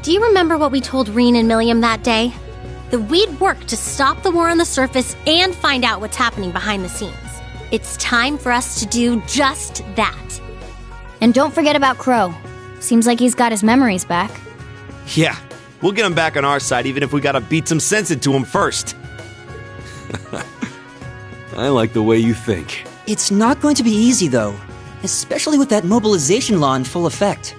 Do you remember what we told Reen and Milliam that day? That we'd work to stop the war on the surface and find out what's happening behind the scenes. It's time for us to do just that. And don't forget about Crow. Seems like he's got his memories back. Yeah, we'll get him back on our side even if we gotta beat some sense into him first. I like the way you think. It's not going to be easy, though. Especially with that mobilization law in full effect.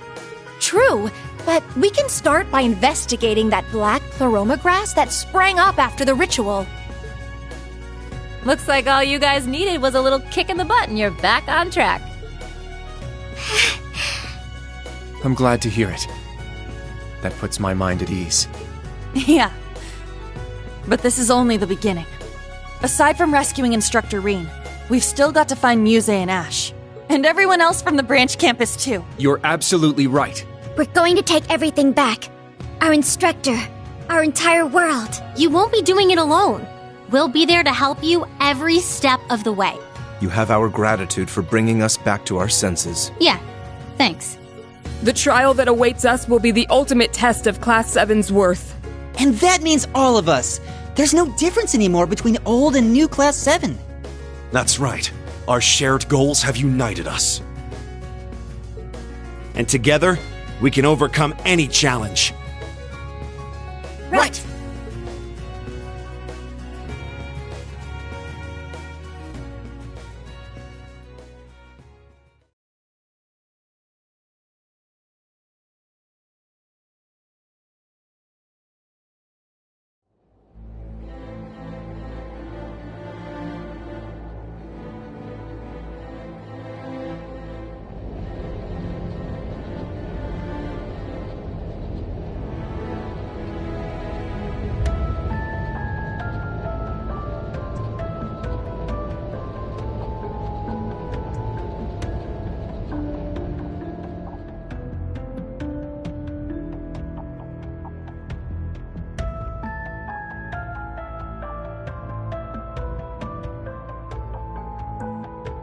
True, but we can start by investigating that black pleroma grass that sprang up after the ritual. Looks like all you guys needed was a little kick in the butt and you're back on track. I'm glad to hear it. That puts my mind at ease. Yeah. But this is only the beginning. Aside from rescuing Instructor Reen, we've still got to find Muse and Ash. And everyone else from the branch campus, too. You're absolutely right. We're going to take everything back. Our instructor, our entire world. You won't be doing it alone. We'll be there to help you every step of the way. You have our gratitude for bringing us back to our senses. Yeah, thanks. The trial that awaits us will be the ultimate test of Class 7's worth. And that means all of us. There's no difference anymore between old and new Class 7. That's right. Our shared goals have united us. And together, we can overcome any challenge. Right.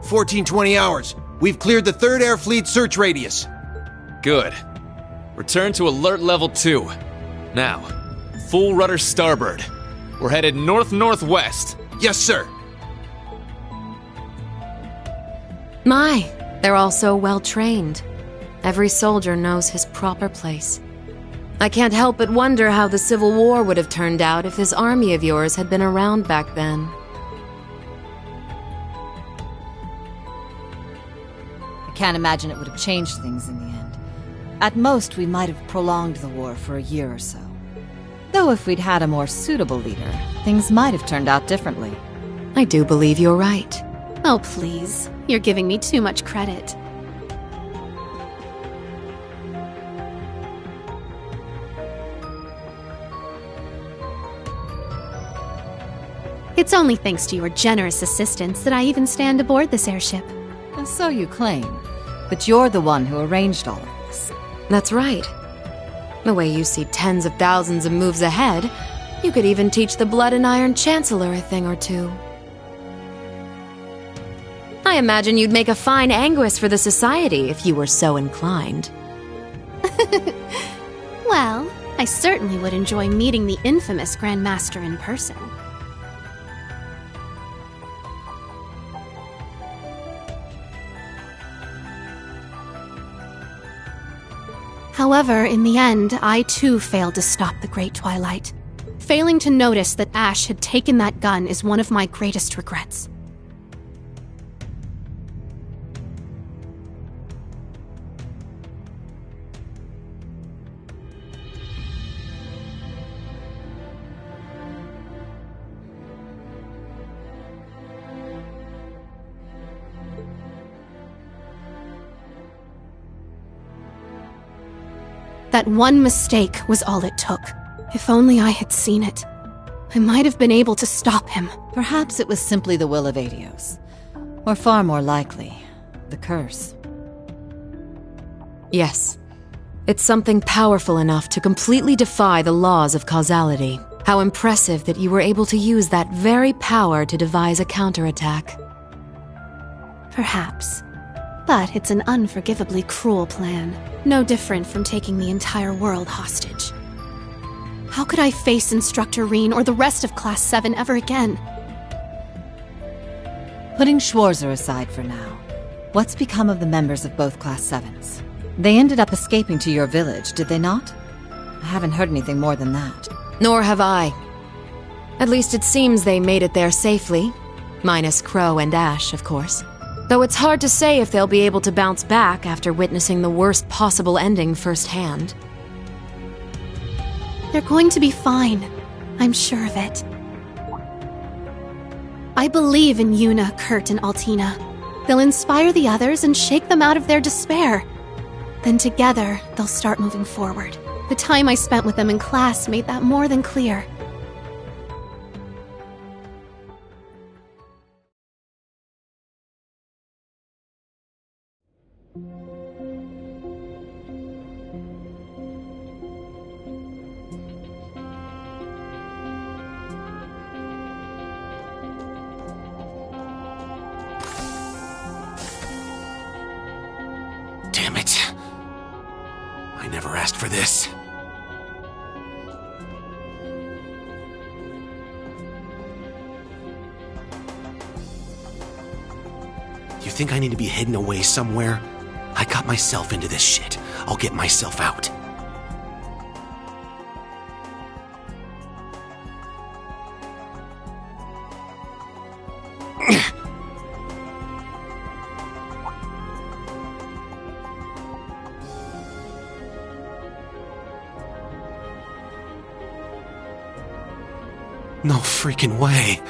Fourteen 20 hours. We've cleared the 3rd Air Fleet search radius. Good. Return to alert level 2. Now, full rudder starboard. We're headed north-northwest. Yes, sir. My, they're all so well trained. Every soldier knows his proper place. I can't help but wonder how the Civil War would have turned out if this army of yours had been around back then. Can't imagine it would have changed things in the end. At most, we might have prolonged the war for a year or so. Though if we'd had a more suitable leader, things might have turned out differently. I do believe you're right. Oh, please. You're giving me too much credit. It's only thanks to your generous assistance that I even stand aboard this airship. And so you claim. But you're the one who arranged all of this. That's right. The way you see tens of thousands of moves ahead, you could even teach the Blood and Iron Chancellor a thing or two. I imagine you'd make a fine Anguis for the Society if you were so inclined. Well, I certainly would enjoy meeting the infamous Grand Master in person. However, in the end, I too failed to stop the Great Twilight. Failing to notice that Ash had taken that gun is one of my greatest regrets. That one mistake was all it took. If only I had seen it, I might have been able to stop him. Perhaps it was simply the will of Adios. Or far more likely, the curse. Yes. It's something powerful enough to completely defy the laws of causality. How impressive that you were able to use that very power to devise a counterattack. Perhaps. But it's an unforgivably cruel plan. No different from taking the entire world hostage. How could I face Instructor Reen or the rest of Class 7 ever again? Putting Schwarzer aside for now, what's become of the members of both Class 7s? They ended up escaping to your village, did they not? I haven't heard anything more than that. Nor have I. At least it seems they made it there safely. Minus Crow and Ash, of course. Though it's hard to say if they'll be able to bounce back after witnessing the worst possible ending firsthand. They're going to be fine. I'm sure of it. I believe in Yuna, Kurt, and Altina. They'll inspire the others and shake them out of their despair. Then together, they'll start moving forward. The time I spent with them in class made that more than clear. Damn it. I never asked for this. You think I need to be hidden away somewhere? I got myself into this shit. I'll get myself out. No freaking way.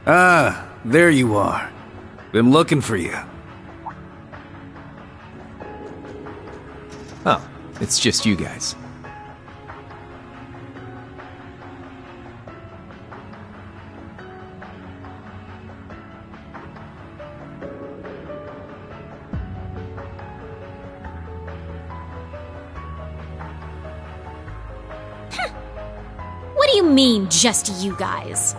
Ah, there you are. Been looking for you. Oh, it's just you guys. What do you mean, just you guys?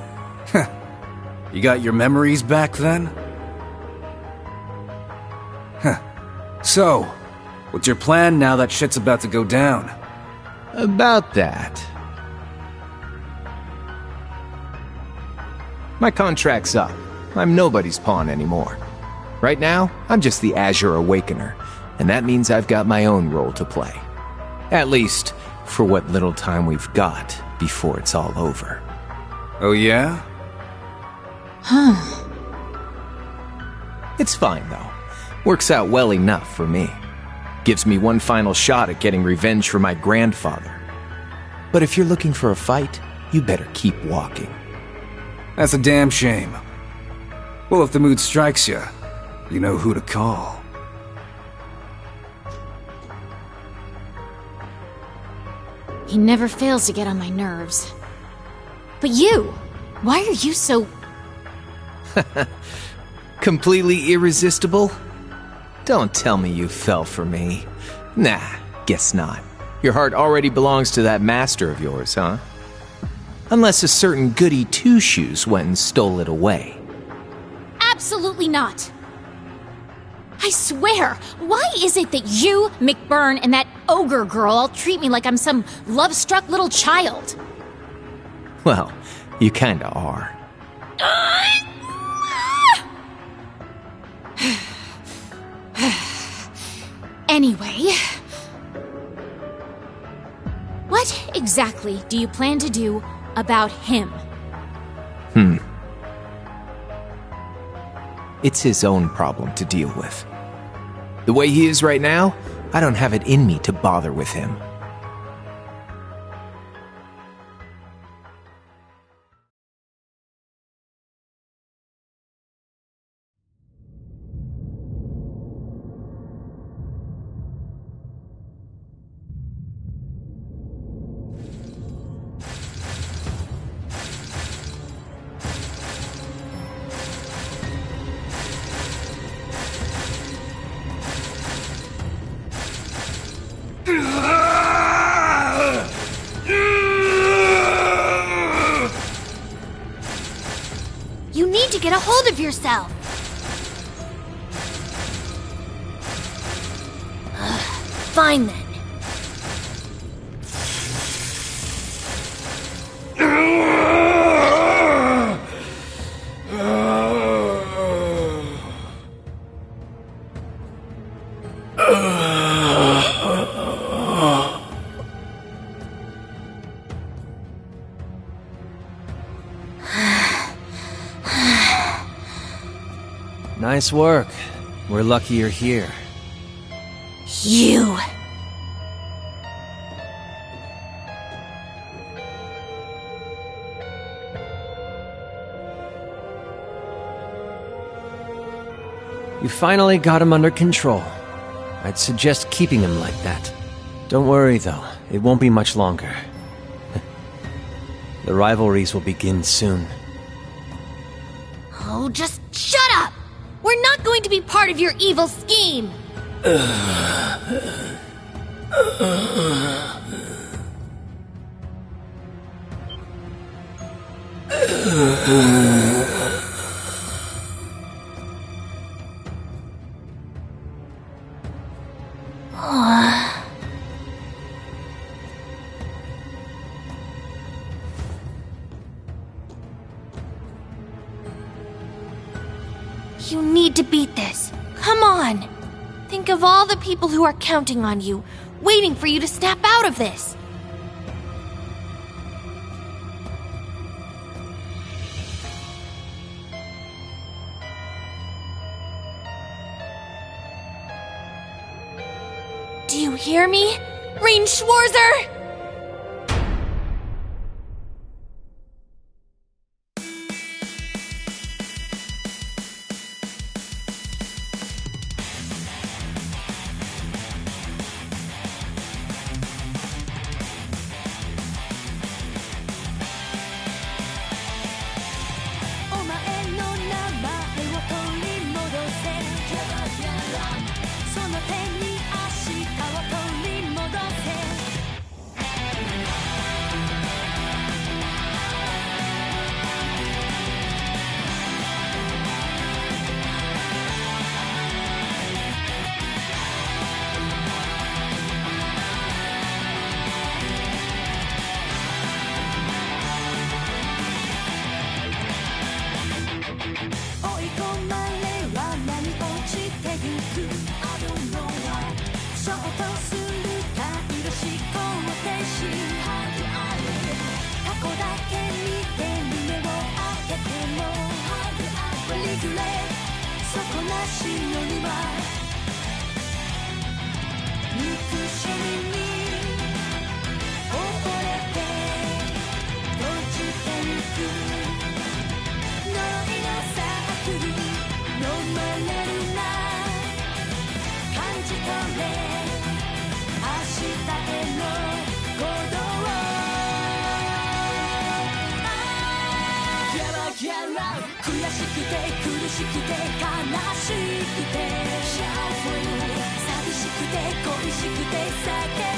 You got your memories back then? Huh. So, what's your plan now that shit's about to go down? About that. My contract's up. I'm nobody's pawn anymore. Right now, I'm just the Azure Awakener, and that means I've got my own role to play. At least, for what little time we've got before it's all over. Oh yeah? Huh. It's fine, though. Works out well enough for me. Gives me one final shot at getting revenge for my grandfather. But if you're looking for a fight, you better keep walking. That's a damn shame. Well, if the mood strikes you, you know who to call. He never fails to get on my nerves. But you, why are you so... Completely irresistible? Don't tell me you fell for me. Nah, guess not. Your heart already belongs to that master of yours, huh? Unless a certain goody two-shoes went and stole it away. Absolutely not. I swear, why is it that you, McBurn, and that ogre girl all treat me like I'm some love-struck little child? Well, you kinda are. Anyway... What exactly do you plan to do about him? It's his own problem to deal with. The way he is right now, I don't have it in me to bother with him. You need to get a hold of yourself. Fine then. Nice work. We're lucky you're here. You. You finally got him under control. I'd suggest keeping him like that. Don't worry, though. It won't be much longer. The rivalries will begin soon. Oh, just shut up! We're not going to be part of your evil scheme! You need to beat this. Come on! Think of all the people who are counting on you, waiting for you to snap out of this. Do you hear me? Rein Schwarzer! Shout for you 寂しくて恋しくて叫ぶ